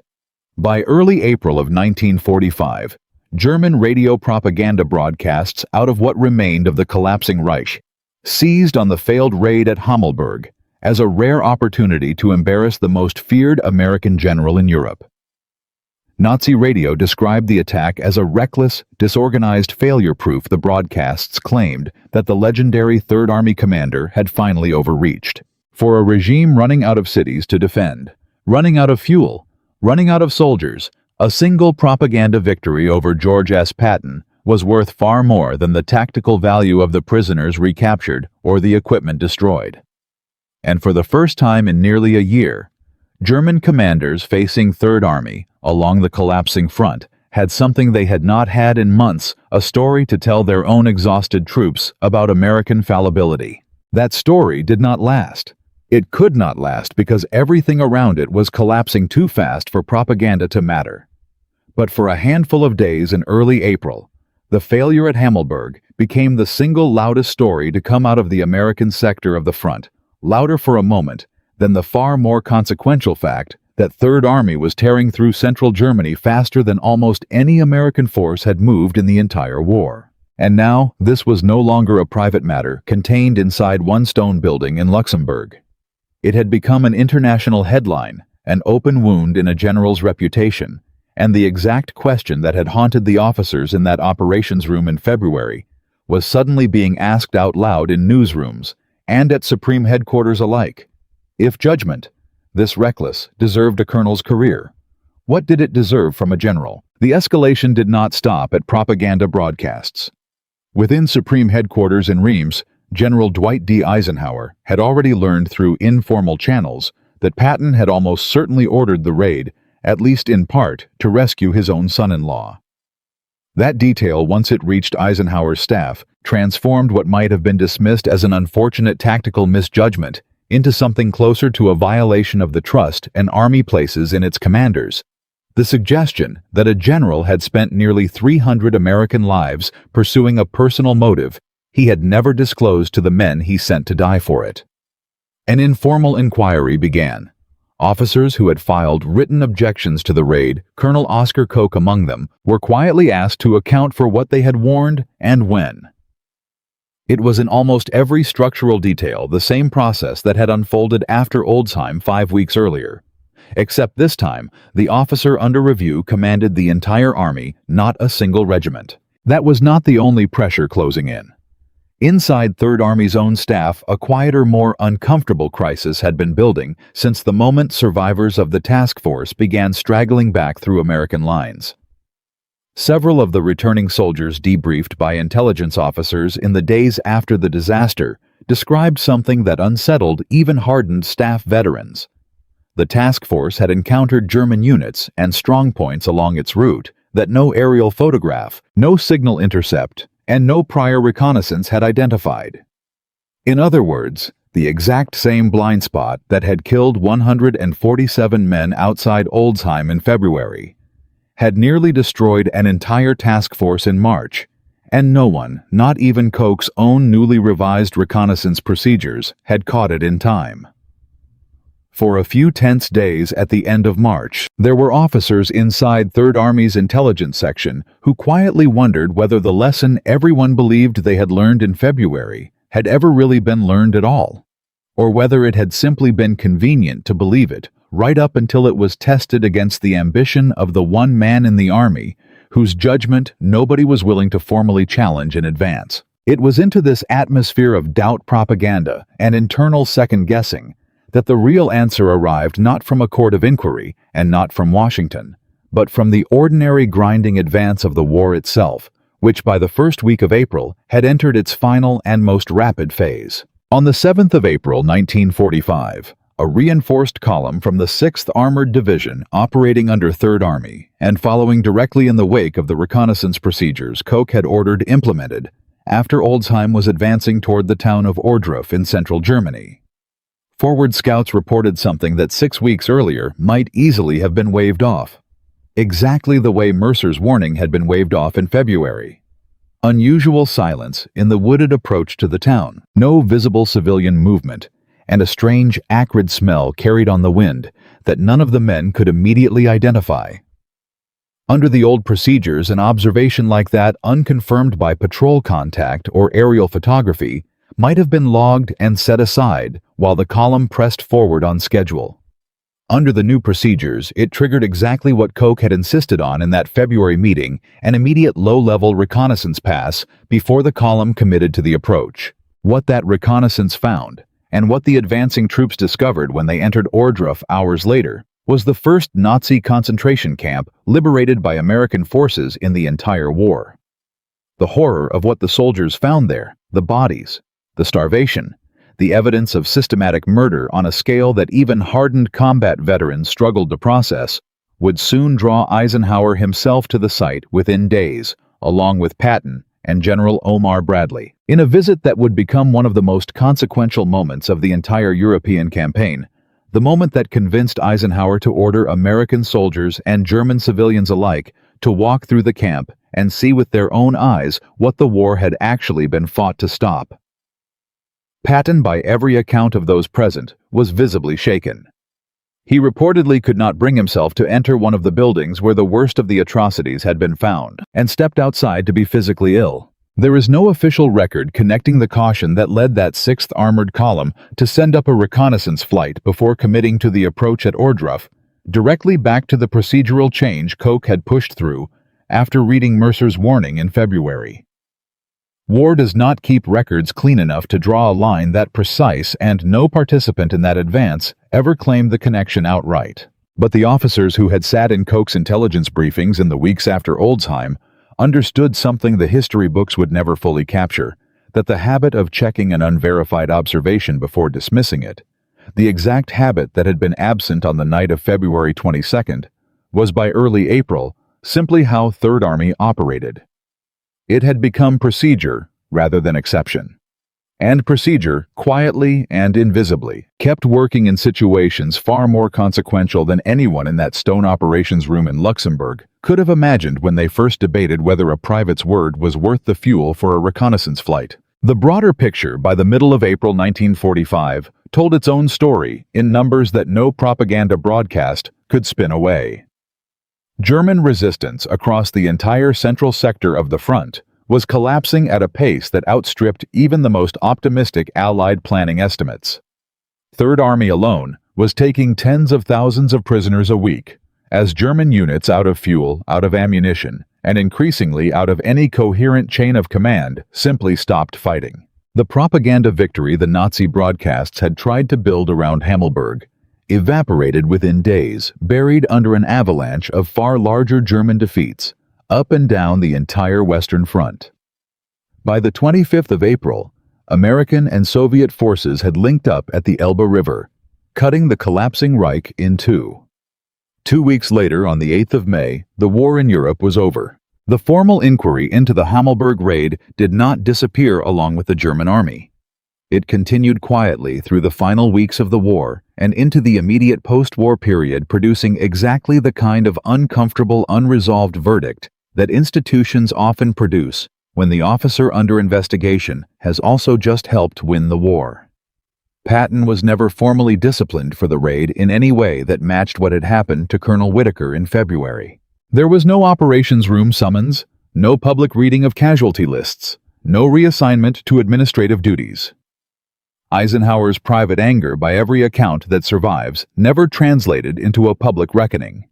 By early April of 1945, German radio propaganda broadcasts out of what remained of the collapsing Reich seized on the failed raid at Hammelburg as a rare opportunity to embarrass the most feared American general in Europe. Nazi radio described the attack as a reckless, disorganized failure-proof. The broadcasts claimed that the legendary Third Army commander had finally overreached. For a regime running out of cities to defend, running out of fuel, running out of soldiers, a single propaganda victory over George S. Patton was worth far more than the tactical value of the prisoners recaptured or the equipment destroyed. And for the first time in nearly a year, German commanders facing Third Army along the collapsing front had something they had not had in months, a story to tell their own exhausted troops about American fallibility. That story did not last. It could not last because everything around it was collapsing too fast for propaganda to matter. But for a handful of days in early April, the failure at Hammelburg became the single loudest story to come out of the American sector of the front, louder for a moment than the far more consequential fact that Third Army was tearing through central Germany faster than almost any American force had moved in the entire war. And now, this was no longer a private matter contained inside one stone building in Luxembourg. It had become an international headline, an open wound in a general's reputation, and the exact question that had haunted the officers in that operations room in February was suddenly being asked out loud in newsrooms and at Supreme Headquarters alike. If judgment, this reckless, deserved a colonel's career, what did it deserve from a general? The escalation did not stop at propaganda broadcasts. Within Supreme Headquarters in Reims, General Dwight D. Eisenhower had already learned through informal channels that Patton had almost certainly ordered the raid, at least in part, to rescue his own son-in-law. That detail, once it reached Eisenhower's staff, transformed what might have been dismissed as an unfortunate tactical misjudgment into something closer to a violation of the trust an army places in its commanders. The suggestion that a general had spent nearly 300 American lives pursuing a personal motive he had never disclosed to the men he sent to die for it. An informal inquiry began. Officers who had filed written objections to the raid, Colonel Oscar Koch among them, were quietly asked to account for what they had warned and when. It was in almost every structural detail the same process that had unfolded after Oldsheim 5 weeks earlier. Except this time, the officer under review commanded the entire army, not a single regiment. That was not the only pressure closing in. Inside Third Army's own staff, a quieter, more uncomfortable crisis had been building since the moment survivors of the task force began straggling back through American lines. Several of the returning soldiers debriefed by intelligence officers in the days after the disaster described something that unsettled even hardened staff veterans. The task force had encountered German units and strongpoints along its route that no aerial photograph, no signal intercept, and no prior reconnaissance had identified. In other words, the exact same blind spot that had killed 147 men outside Oldsheim in February had nearly destroyed an entire task force in March, and no one, not even Koch's own newly revised reconnaissance procedures, had caught it in time. For a few tense days at the end of March, there were officers inside Third Army's intelligence section who quietly wondered whether the lesson everyone believed they had learned in February had ever really been learned at all, or whether it had simply been convenient to believe it right up until it was tested against the ambition of the one man in the army whose judgment nobody was willing to formally challenge in advance. It was into this atmosphere of doubt propaganda and internal second-guessing that the real answer arrived not from a court of inquiry and not from Washington, but from the ordinary grinding advance of the war itself, which by the first week of April had entered its final and most rapid phase. On the 7th of April, 1945, a reinforced column from the 6th Armored Division operating under Third Army and following directly in the wake of the reconnaissance procedures Koch had ordered implemented after Oldsheim was advancing toward the town of Ohrdruf in central Germany. Forward scouts reported something that 6 weeks earlier might easily have been waved off, exactly the way Mercer's warning had been waved off in February. Unusual silence in the wooded approach to the town, no visible civilian movement, and a strange, acrid smell carried on the wind that none of the men could immediately identify. Under the old procedures, an observation like that, unconfirmed by patrol contact or aerial photography, might have been logged and set aside while the column pressed forward on schedule. Under the new procedures, it triggered exactly what Koch had insisted on in that February meeting, an immediate low-level reconnaissance pass before the column committed to the approach. What that reconnaissance found, and what the advancing troops discovered when they entered Ohrdruf hours later, was the first Nazi concentration camp liberated by American forces in the entire war. The horror of what the soldiers found there, the bodies, the starvation, the evidence of systematic murder on a scale that even hardened combat veterans struggled to process, would soon draw Eisenhower himself to the site within days, along with Patton and General Omar Bradley. In a visit that would become one of the most consequential moments of the entire European campaign, the moment that convinced Eisenhower to order American soldiers and German civilians alike to walk through the camp and see with their own eyes what the war had actually been fought to stop. Patton, by every account of those present, was visibly shaken. He reportedly could not bring himself to enter one of the buildings where the worst of the atrocities had been found, and stepped outside to be physically ill. There is no official record connecting the caution that led that 6th Armored Column to send up a reconnaissance flight before committing to the approach at Ohrdruf, directly back to the procedural change Koch had pushed through after reading Mercer's warning in February. War does not keep records clean enough to draw a line that precise, and no participant in that advance ever claimed the connection outright. But the officers who had sat in Koch's intelligence briefings in the weeks after Oldsheim understood something the history books would never fully capture, that the habit of checking an unverified observation before dismissing it, the exact habit that had been absent on the night of February 22nd, was by early April simply how Third Army operated. It had become procedure rather than exception. And procedure, quietly and invisibly, kept working in situations far more consequential than anyone in that stone operations room in Luxembourg could have imagined when they first debated whether a private's word was worth the fuel for a reconnaissance flight. The broader picture, by the middle of April 1945, told its own story in numbers that no propaganda broadcast could spin away. German resistance across the entire central sector of the front was collapsing at a pace that outstripped even the most optimistic Allied planning estimates. Third Army alone was taking tens of thousands of prisoners a week, as German units out of fuel, out of ammunition, and increasingly out of any coherent chain of command simply stopped fighting. The propaganda victory the Nazi broadcasts had tried to build around Hammelburg evaporated within days, buried under an avalanche of far larger German defeats, up and down the entire Western Front. By the 25th of April, American and Soviet forces had linked up at the Elbe River, cutting the collapsing Reich in two. 2 weeks later, on the 8th of May, the war in Europe was over. The formal inquiry into the Hammelburg raid did not disappear along with the German army. It continued quietly through the final weeks of the war and into the immediate post-war period, producing exactly the kind of uncomfortable, unresolved verdict that institutions often produce when the officer under investigation has also just helped win the war. Patton was never formally disciplined for the raid in any way that matched what had happened to Colonel Whittaker in February. There was no operations room summons, no public reading of casualty lists, no reassignment to administrative duties. Eisenhower's private anger, by every account that survives, never translated into a public reckoning.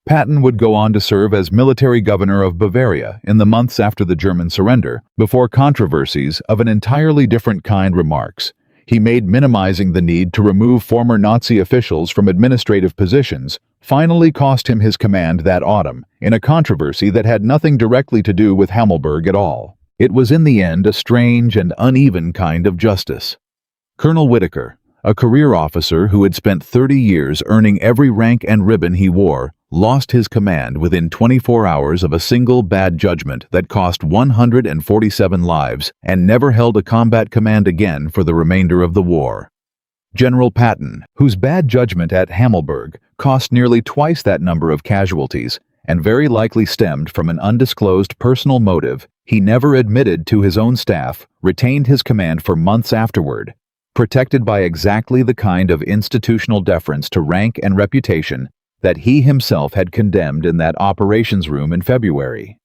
Patton would go on to serve as military governor of Bavaria in the months after the German surrender, before controversies of an entirely different kind remarks he made minimizing the need to remove former Nazi officials from administrative positions finally cost him his command that autumn in a controversy that had nothing directly to do with Hammelburg at all. It was in the end a strange and uneven kind of justice. Colonel Whittaker, a career officer who had spent 30 years earning every rank and ribbon he wore, lost his command within 24 hours of a single bad judgment that cost 147 lives and never held a combat command again for the remainder of the war. General Patton, whose bad judgment at Hammelburg cost nearly twice that number of casualties and very likely stemmed from an undisclosed personal motive he never admitted to his own staff, retained his command for months afterward, protected by exactly the kind of institutional deference to rank and reputation that he himself had condemned in that operations room in February.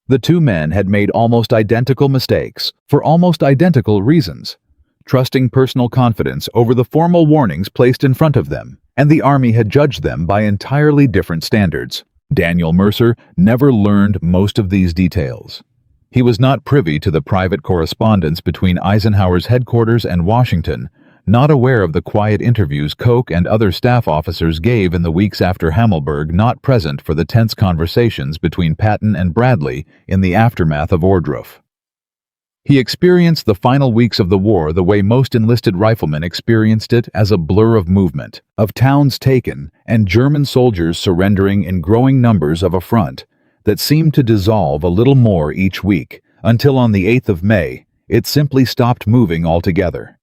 The two men had made almost identical mistakes for almost identical reasons, trusting personal confidence over the formal warnings placed in front of them, and the Army had judged them by entirely different standards. Daniel Mercer never learned most of these details. He was not privy to the private correspondence between Eisenhower's headquarters and Washington, not aware of the quiet interviews Koch and other staff officers gave in the weeks after Hammelburg, not present for the tense conversations between Patton and Bradley in the aftermath of Ohrdruf. He experienced the final weeks of the war the way most enlisted riflemen experienced it, as a blur of movement, of towns taken, and German soldiers surrendering in growing numbers of a front that seemed to dissolve a little more each week, until on the 8th of May, it simply stopped moving altogether.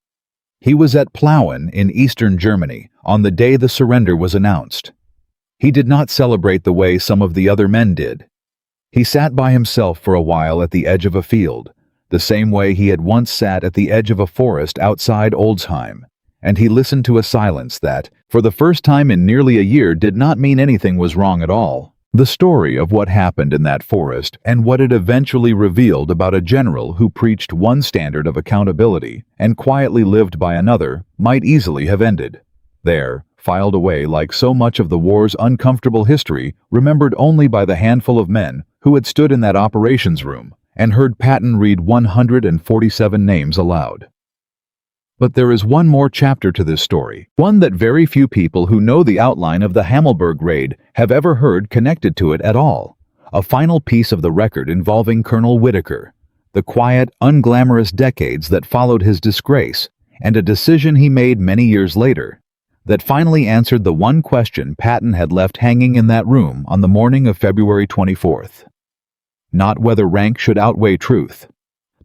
He was at Plauen in eastern Germany on the day the surrender was announced. He did not celebrate the way some of the other men did. He sat by himself for a while at the edge of a field, the same way he had once sat at the edge of a forest outside Oldsheim, and he listened to a silence that, for the first time in nearly a year, did not mean anything was wrong at all. The story of what happened in that forest and what it eventually revealed about a general who preached one standard of accountability and quietly lived by another might easily have ended there, filed away like so much of the war's uncomfortable history, remembered only by the handful of men who had stood in that operations room and heard Patton read 147 names aloud. But there is one more chapter to this story, one that very few people who know the outline of the Hammelburg raid have ever heard connected to it at all. A final piece of the record involving Colonel Whittaker, the quiet, unglamorous decades that followed his disgrace, and a decision he made many years later that finally answered the one question Patton had left hanging in that room on the morning of February 24th. Not whether rank should outweigh truth,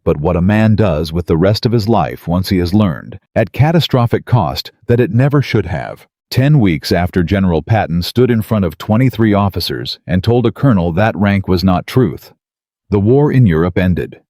but what a man does with the rest of his life once he has learned, at catastrophic cost, that it never should have. 10 weeks after General Patton stood in front of 23 officers and told a colonel that rank was not truth, the war in Europe ended.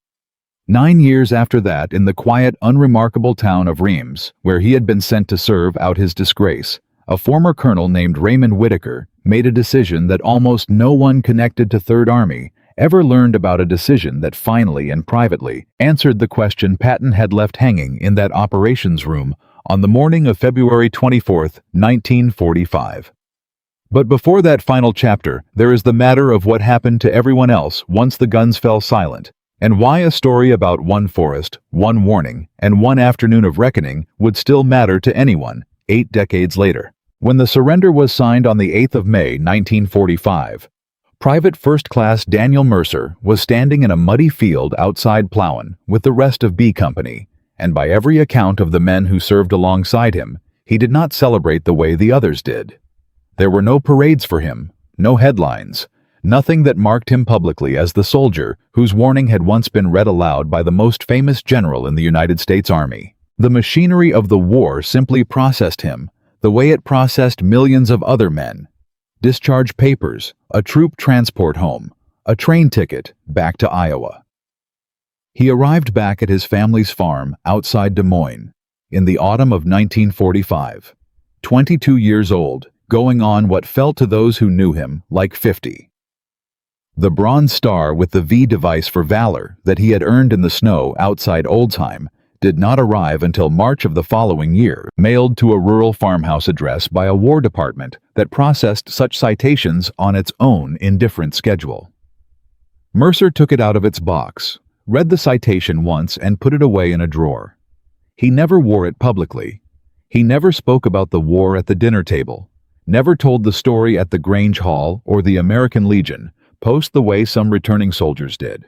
9 years after that, in the quiet, unremarkable town of Reims, where he had been sent to serve out his disgrace, a former colonel named Raymond Whittaker made a decision that almost no one connected to Third Army ever learned about, a decision that finally and privately answered the question Patton had left hanging in that operations room on the morning of February 24, 1945. But before that final chapter, there is the matter of what happened to everyone else once the guns fell silent, and why a story about one forest, one warning, and one afternoon of reckoning would still matter to anyone 8 decades later. When the surrender was signed on the 8th of May, 1945, Private First Class Daniel Mercer was standing in a muddy field outside Plauen with the rest of B Company, and by every account of the men who served alongside him, he did not celebrate the way the others did. There were no parades for him, no headlines, nothing that marked him publicly as the soldier whose warning had once been read aloud by the most famous general in the United States Army. The machinery of the war simply processed him the way it processed millions of other men. Discharge papers, a troop transport home, a train ticket back to Iowa. He arrived back at his family's farm outside Des Moines in the autumn of 1945, 22 years old, going on what felt to those who knew him like 50. The Bronze Star with the V device for valor that he had earned in the snow outside Oldsheim did not arrive until March of the following year, mailed to a rural farmhouse address by a War Department that processed such citations on its own indifferent schedule. Mercer took it out of its box, read the citation once, and put it away in a drawer. He never wore it publicly. He never spoke about the war at the dinner table, never told the story at the Grange Hall or the American Legion post the way some returning soldiers did.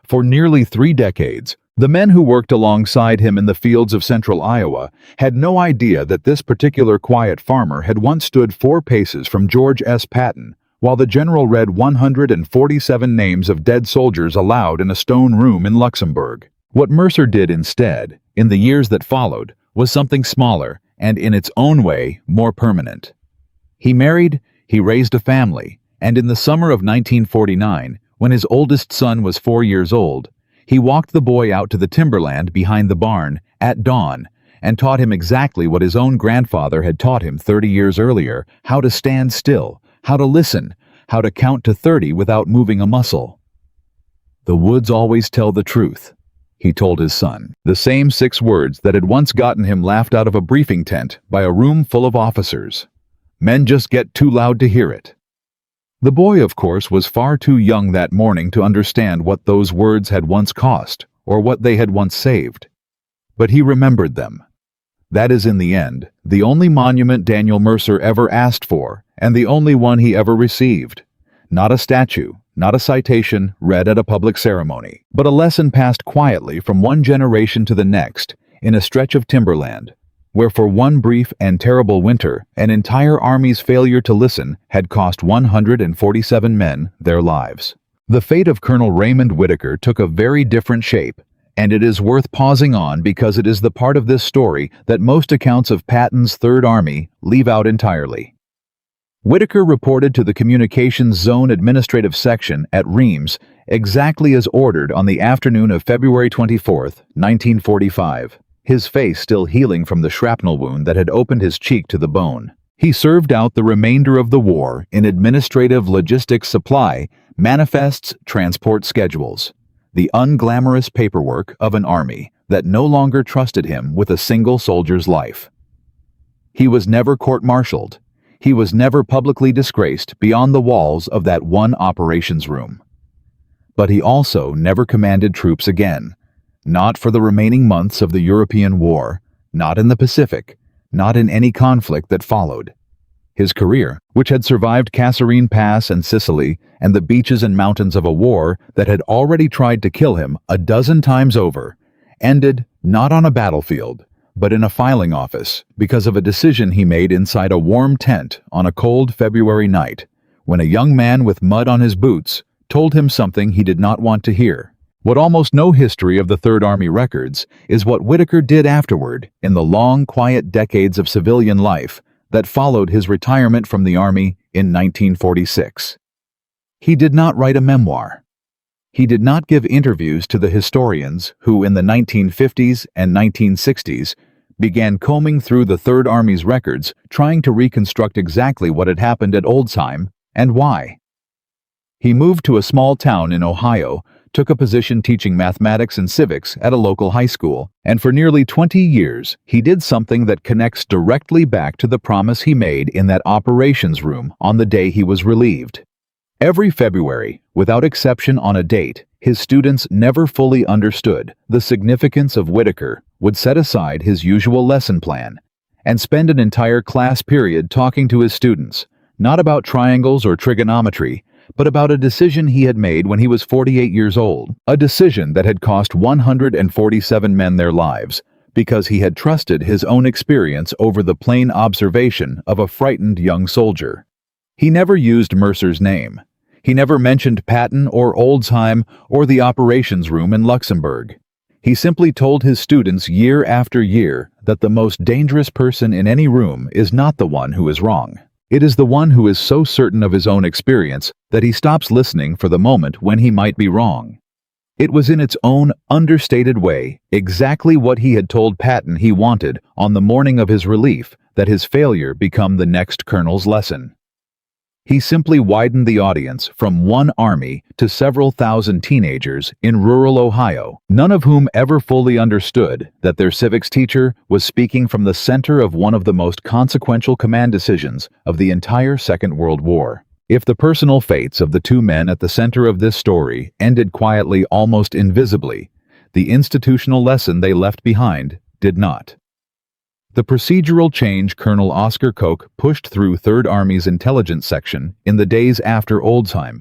For nearly 3 decades, the men who worked alongside him in the fields of central Iowa had no idea that this particular quiet farmer had once stood 4 paces from George S. Patton while the general read 147 names of dead soldiers aloud in a stone room in Luxembourg. What Mercer did instead, in the years that followed, was something smaller and, in its own way, more permanent. He married, he raised a family, and in the summer of 1949, when his oldest son was 4 years old, he walked the boy out to the timberland behind the barn at dawn and taught him exactly what his own grandfather had taught him 30 years earlier: how to stand still, how to listen, how to count to 30 without moving a muscle. "The woods always tell the truth," he told his son, the same 6 words that had once gotten him laughed out of a briefing tent by a room full of officers. Men just get too loud to hear it. The boy, of course, was far too young that morning to understand what those words had once cost or what they had once saved. But he remembered them. That is, in the end, the only monument Daniel Mercer ever asked for, and the only one he ever received. Not a statue, not a citation read at a public ceremony, but a lesson passed quietly from one generation to the next in a stretch of timberland, where for one brief and terrible winter, an entire army's failure to listen had cost 147 men their lives. The fate of Colonel Raymond Whittaker took a very different shape, and it is worth pausing on because it is the part of this story that most accounts of Patton's Third Army leave out entirely. Whittaker reported to the Communications Zone Administrative Section at Reims exactly as ordered on the afternoon of February 24, 1945, his face still healing from the shrapnel wound that had opened his cheek to the bone. He served out the remainder of the war in administrative logistics supply, manifests, transport schedules, the unglamorous paperwork of an army that no longer trusted him with a single soldier's life. He was never court-martialed. He was never publicly disgraced beyond the walls of that one operations room. But he also never commanded troops again, not for the remaining months of the European War, not in the Pacific, not in any conflict that followed. His career, which had survived Kasserine Pass and Sicily and the beaches and mountains of a war that had already tried to kill him a dozen times over, ended not on a battlefield, but in a filing office because of a decision he made inside a warm tent on a cold February night, when a young man with mud on his boots told him something he did not want to hear. What almost no history of the Third Army records is what Whittaker did afterward in the long, quiet decades of civilian life that followed his retirement from the Army in 1946. He did not write a memoir. He did not give interviews to the historians who, in the 1950s and 1960s, began combing through the Third Army's records trying to reconstruct exactly what had happened at Oldsheim and why. He moved to a small town in Ohio, took a position teaching mathematics and civics at a local high school, and for nearly 20 years he did something that connects directly back to the promise he made in that operations room on the day he was relieved. Every February, without exception on a date, his students never fully understood the significance of Whittaker would set aside his usual lesson plan and spend an entire class period talking to his students, not about triangles or trigonometry, but about a decision he had made when he was 48 years old, a decision that had cost 147 men their lives, because he had trusted his own experience over the plain observation of a frightened young soldier. He never used Mercer's name. He never mentioned Patton or Oldsheim or the operations room in Luxembourg. He simply told his students year after year that the most dangerous person in any room is not the one who is wrong. It is the one who is so certain of his own experience that he stops listening for the moment when he might be wrong. It was in its own understated way exactly what he had told Patton he wanted on the morning of his relief that his failure become the next colonel's lesson. He simply widened the audience from one army to several thousand teenagers in rural Ohio, none of whom ever fully understood that their civics teacher was speaking from the center of one of the most consequential command decisions of the entire Second World War. If the personal fates of the two men at the center of this story ended quietly, almost invisibly, the institutional lesson they left behind did not. The procedural change Colonel Oscar Koch pushed through Third Army's intelligence section in the days after Oldsheim,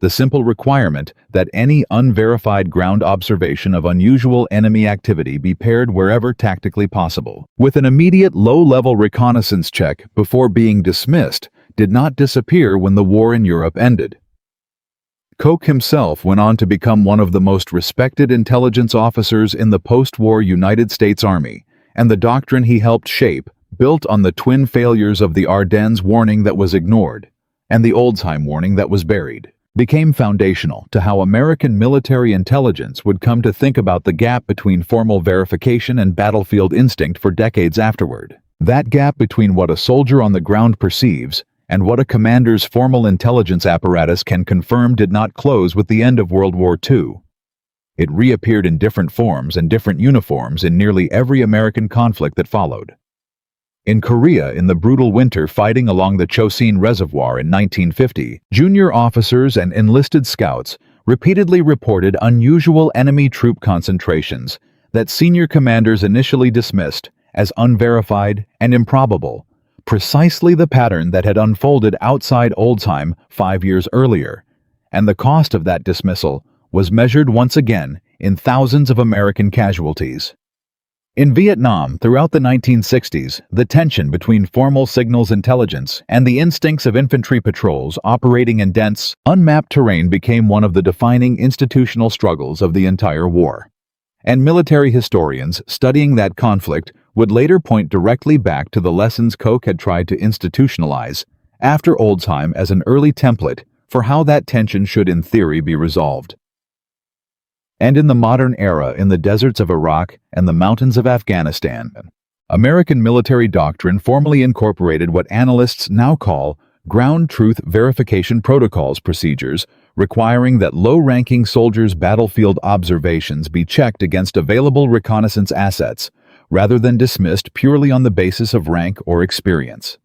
the simple requirement that any unverified ground observation of unusual enemy activity be paired wherever tactically possible, with an immediate low-level reconnaissance check before being dismissed, did not disappear when the war in Europe ended. Koch himself went on to become one of the most respected intelligence officers in the post-war United States Army, and the doctrine he helped shape, built on the twin failures of the Ardennes warning that was ignored and the Oldsheim warning that was buried, became foundational to how American military intelligence would come to think about the gap between formal verification and battlefield instinct for decades afterward. That gap between what a soldier on the ground perceives and what a commander's formal intelligence apparatus can confirm did not close with the end of World War II. It reappeared in different forms and different uniforms in nearly every American conflict that followed. In Korea, in the brutal winter fighting along the Chosin Reservoir in 1950, junior officers and enlisted scouts repeatedly reported unusual enemy troop concentrations that senior commanders initially dismissed as unverified and improbable, precisely the pattern that had unfolded outside Oldsheim 5 years earlier, and the cost of that dismissal was measured once again in thousands of American casualties. In Vietnam, throughout the 1960s, the tension between formal signals intelligence and the instincts of infantry patrols operating in dense, unmapped terrain became one of the defining institutional struggles of the entire war. And military historians studying that conflict would later point directly back to the lessons Koch had tried to institutionalize after Oldsheim as an early template for how that tension should in theory be resolved. And in the modern era, in the deserts of Iraq and the mountains of Afghanistan, American military doctrine formally incorporated what analysts now call ground truth verification protocols procedures, requiring that low-ranking soldiers' battlefield observations be checked against available reconnaissance assets, rather than dismissed purely on the basis of rank or experience.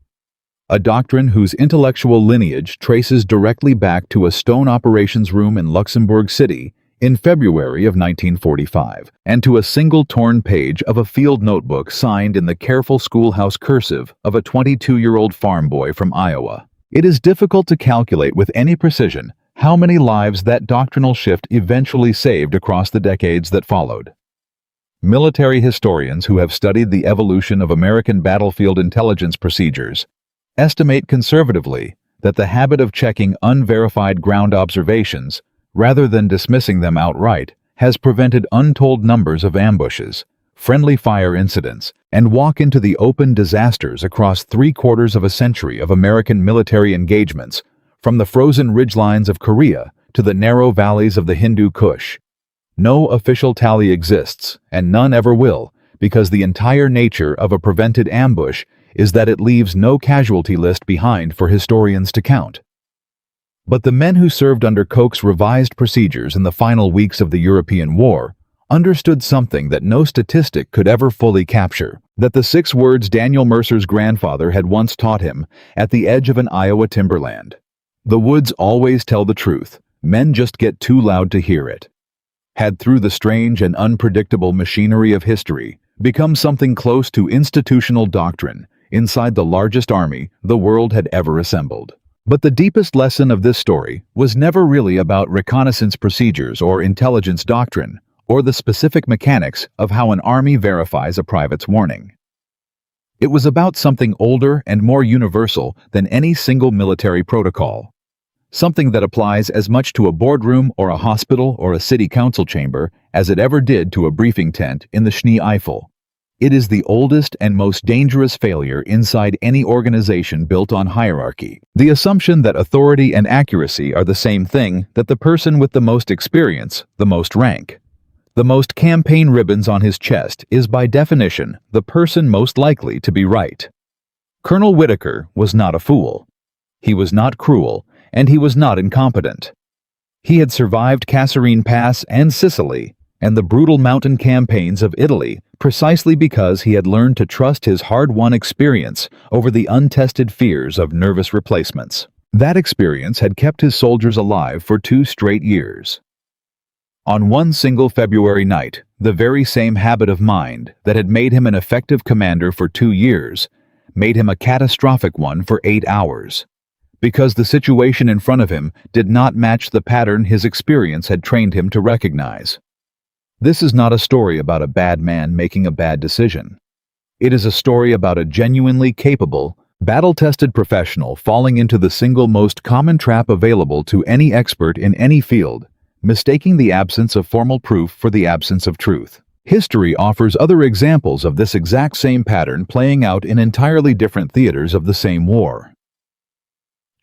A doctrine whose intellectual lineage traces directly back to a stone operations room in Luxembourg City in February of 1945, and to a single torn page of a field notebook signed in the careful schoolhouse cursive of a 22-year-old farm boy from Iowa. It is difficult to calculate with any precision how many lives that doctrinal shift eventually saved across the decades that followed. Military historians who have studied the evolution of American battlefield intelligence procedures estimate conservatively that the habit of checking unverified ground observations rather than dismissing them outright has prevented untold numbers of ambushes, friendly fire incidents, and walk into the open disasters across 3/4 of a century of American military engagements, from the frozen ridgelines of Korea to the narrow valleys of the Hindu Kush. No official tally exists, and none ever will, because the entire nature of a prevented ambush is that it leaves no casualty list behind for historians to count. But the men who served under Koch's revised procedures in the final weeks of the European War understood something that no statistic could ever fully capture, that the 6 words Daniel Mercer's grandfather had once taught him at the edge of an Iowa timberland. The woods always tell the truth, men just get too loud to hear it. Had through the strange and unpredictable machinery of history become something close to institutional doctrine inside the largest army the world had ever assembled. But the deepest lesson of this story was never really about reconnaissance procedures or intelligence doctrine, or the specific mechanics of how an army verifies a private's warning. It was about something older and more universal than any single military protocol. Something that applies as much to a boardroom or a hospital or a city council chamber as it ever did to a briefing tent in the Schnee Eifel. It is the oldest and most dangerous failure inside any organization built on hierarchy. The assumption that authority and accuracy are the same thing, that the person with the most experience, the most rank, the most campaign ribbons on his chest is by definition the person most likely to be right. Colonel Whittaker was not a fool. He was not cruel, and he was not incompetent. He had survived Kasserine Pass and Sicily and the brutal mountain campaigns of Italy precisely because he had learned to trust his hard-won experience over the untested fears of nervous replacements. That experience had kept his soldiers alive for 2 straight years. On one single February night, the very same habit of mind that had made him an effective commander for 2 years made him a catastrophic one for 8 hours, because the situation in front of him did not match the pattern his experience had trained him to recognize. This is not a story about a bad man making a bad decision. It is a story about a genuinely capable, battle-tested professional falling into the single most common trap available to any expert in any field, mistaking the absence of formal proof for the absence of truth. History offers other examples of this exact same pattern playing out in entirely different theaters of the same war.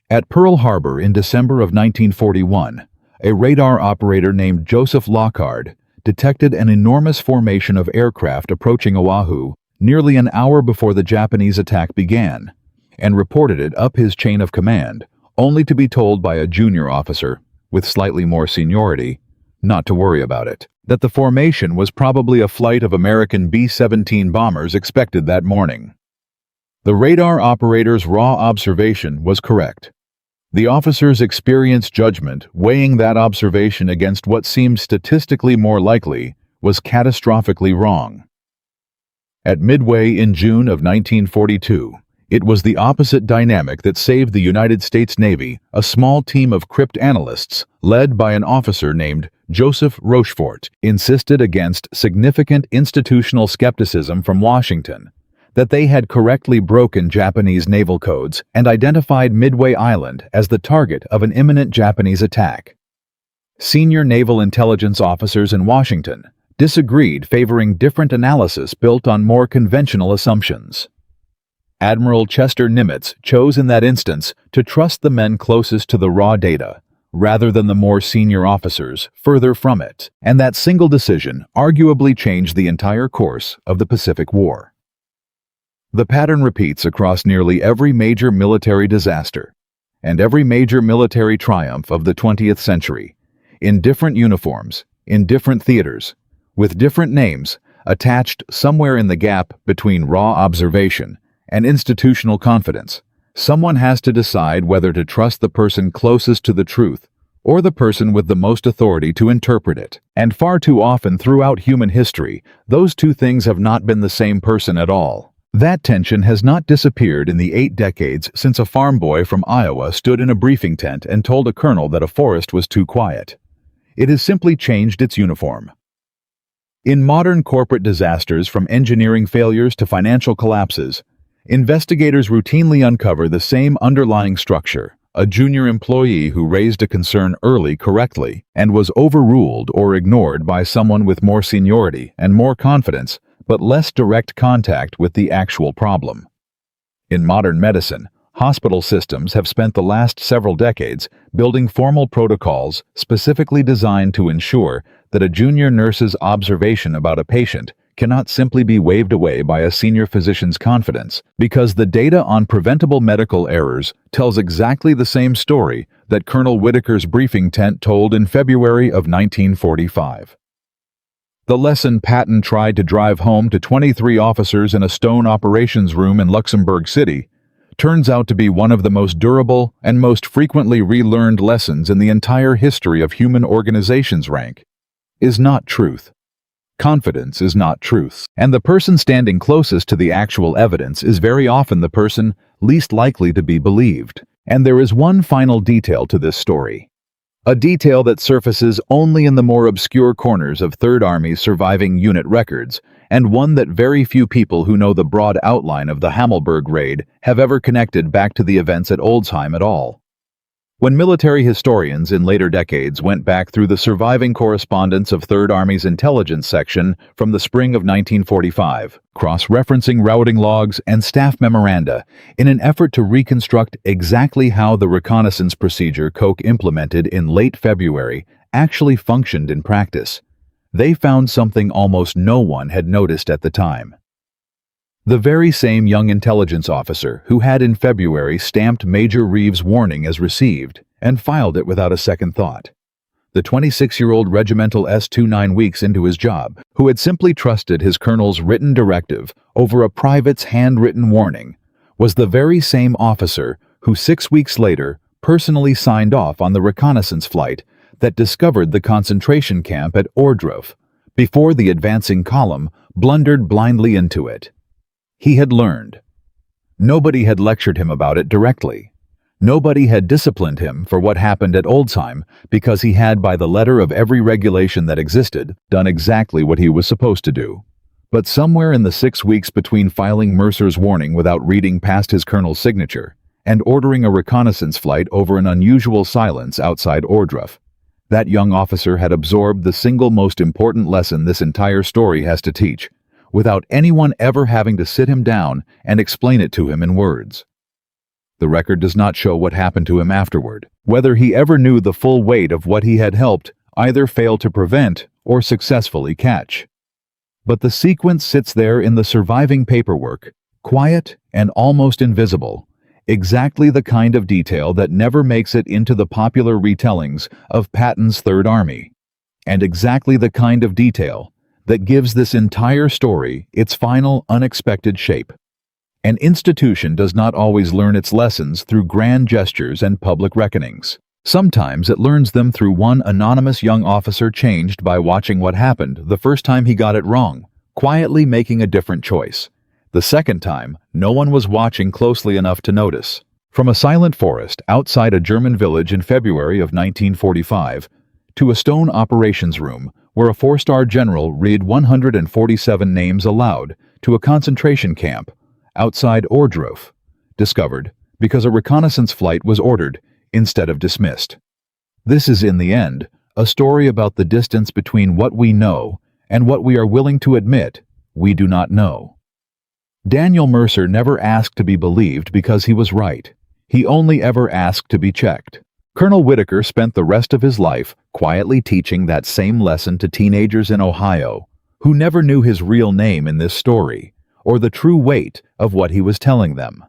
At Pearl Harbor in December of 1941, a radar operator named Joseph Lockhart detected an enormous formation of aircraft approaching Oahu nearly an hour before the Japanese attack began, and reported it up his chain of command, only to be told by a junior officer, with slightly more seniority, not to worry about it, that the formation was probably a flight of American B-17 bombers expected that morning. The radar operator's raw observation was correct. The officer's experienced judgment, weighing that observation against what seemed statistically more likely, was catastrophically wrong. At midway in June of 1942, It was the opposite dynamic that saved the United States Navy, a small team of cryptanalysts, led by an officer named Joseph Rochefort, insisted against significant institutional skepticism from Washington that they had correctly broken Japanese naval codes and identified Midway Island as the target of an imminent Japanese attack. Senior naval intelligence officers in Washington disagreed, favoring different analysis built on more conventional assumptions. Admiral Chester Nimitz chose in that instance to trust the men closest to the raw data, rather than the more senior officers further from it, and that single decision arguably changed the entire course of the Pacific War. The pattern repeats across nearly every major military disaster and every major military triumph of the 20th century, in different uniforms, in different theaters, with different names, attached somewhere in the gap between raw observation and institutional confidence. Someone has to decide whether to trust the person closest to the truth or the person with the most authority to interpret it. And far too often throughout human history, those two things have not been the same person at all. That tension has not disappeared in the 8 decades since a farm boy from Iowa stood in a briefing tent and told a colonel that a forest was too quiet. It has simply changed its uniform. In modern corporate disasters, from engineering failures to financial collapses, investigators routinely uncover the same underlying structure: a junior employee who raised a concern early correctly and was overruled or ignored by someone with more seniority and more confidence, but less direct contact with the actual problem. In modern medicine, hospital systems have spent the last several decades building formal protocols specifically designed to ensure that a junior nurse's observation about a patient cannot simply be waved away by a senior physician's confidence, because the data on preventable medical errors tells exactly the same story that Colonel Whittaker's briefing tent told in February of 1945. The lesson Patton tried to drive home to 23 officers in a stone operations room in Luxembourg City turns out to be one of the most durable and most frequently relearned lessons in the entire history of human organizations. Rank is not truth. Confidence is not truth. And the person standing closest to the actual evidence is very often the person least likely to be believed. And there is one final detail to this story. A detail that surfaces only in the more obscure corners of Third Army's surviving unit records, and one that very few people who know the broad outline of the Hammelburg raid have ever connected back to the events at Oldsheim at all. When military historians in later decades went back through the surviving correspondence of Third Army's intelligence section from the spring of 1945, cross-referencing routing logs and staff memoranda in an effort to reconstruct exactly how the reconnaissance procedure Koch implemented in late February actually functioned in practice, they found something almost no one had noticed at the time. The very same young intelligence officer who had in February stamped Major Reeves' warning as received and filed it without a second thought. The 26-year-old regimental S2 9 weeks into his job, who had simply trusted his colonel's written directive over a private's handwritten warning, was the very same officer who 6 weeks later personally signed off on the reconnaissance flight that discovered the concentration camp at Ohrdruf before the advancing column blundered blindly into it. He had learned. Nobody had lectured him about it directly. Nobody had disciplined him for what happened at Oldsheim because he had, by the letter of every regulation that existed, done exactly what he was supposed to do. But somewhere in the 6 weeks between filing Mercer's warning without reading past his colonel's signature and ordering a reconnaissance flight over an unusual silence outside Ohrdruf, that young officer had absorbed the single most important lesson this entire story has to teach, without anyone ever having to sit him down and explain it to him in words. The record does not show what happened to him afterward, whether he ever knew the full weight of what he had helped either fail to prevent or successfully catch. But the sequence sits there in the surviving paperwork, quiet and almost invisible, exactly the kind of detail that never makes it into the popular retellings of Patton's Third Army, and exactly the kind of detail that gives this entire story its final unexpected shape. An institution does not always learn its lessons through grand gestures and public reckonings. Sometimes it learns them through one anonymous young officer changed by watching what happened the first time he got it wrong, quietly making a different choice. The second time, no one was watching closely enough to notice. From a silent forest outside a German village in February of 1945 to a stone operations room where a four-star general read 147 names aloud to a concentration camp outside Ohrdruf, discovered because a reconnaissance flight was ordered instead of dismissed. This is, in the end, a story about the distance between what we know and what we are willing to admit we do not know. Daniel Mercer never asked to be believed because he was right. He only ever asked to be checked. Colonel Whittaker spent the rest of his life quietly teaching that same lesson to teenagers in Ohio, who never knew his real name in this story, or the true weight of what he was telling them.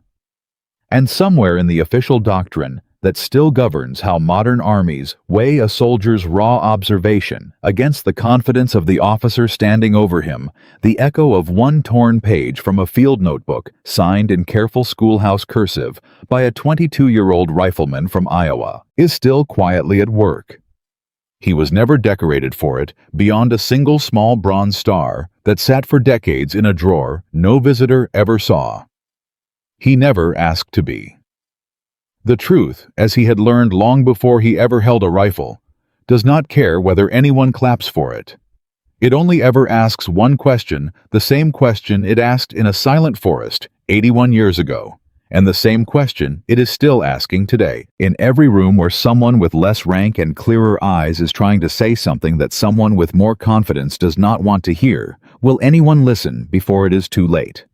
And somewhere in the official doctrine that still governs how modern armies weigh a soldier's raw observation against the confidence of the officer standing over him, the echo of one torn page from a field notebook signed in careful schoolhouse cursive by a 22-year-old rifleman from Iowa is still quietly at work. He was never decorated for it beyond a single small bronze star that sat for decades in a drawer no visitor ever saw. He never asked to be. The truth, as he had learned long before he ever held a rifle, does not care whether anyone claps for it. It only ever asks one question, the same question it asked in a silent forest 81 years ago, and the same question it is still asking today. In every room where someone with less rank and clearer eyes is trying to say something that someone with more confidence does not want to hear, will anyone listen before it is too late?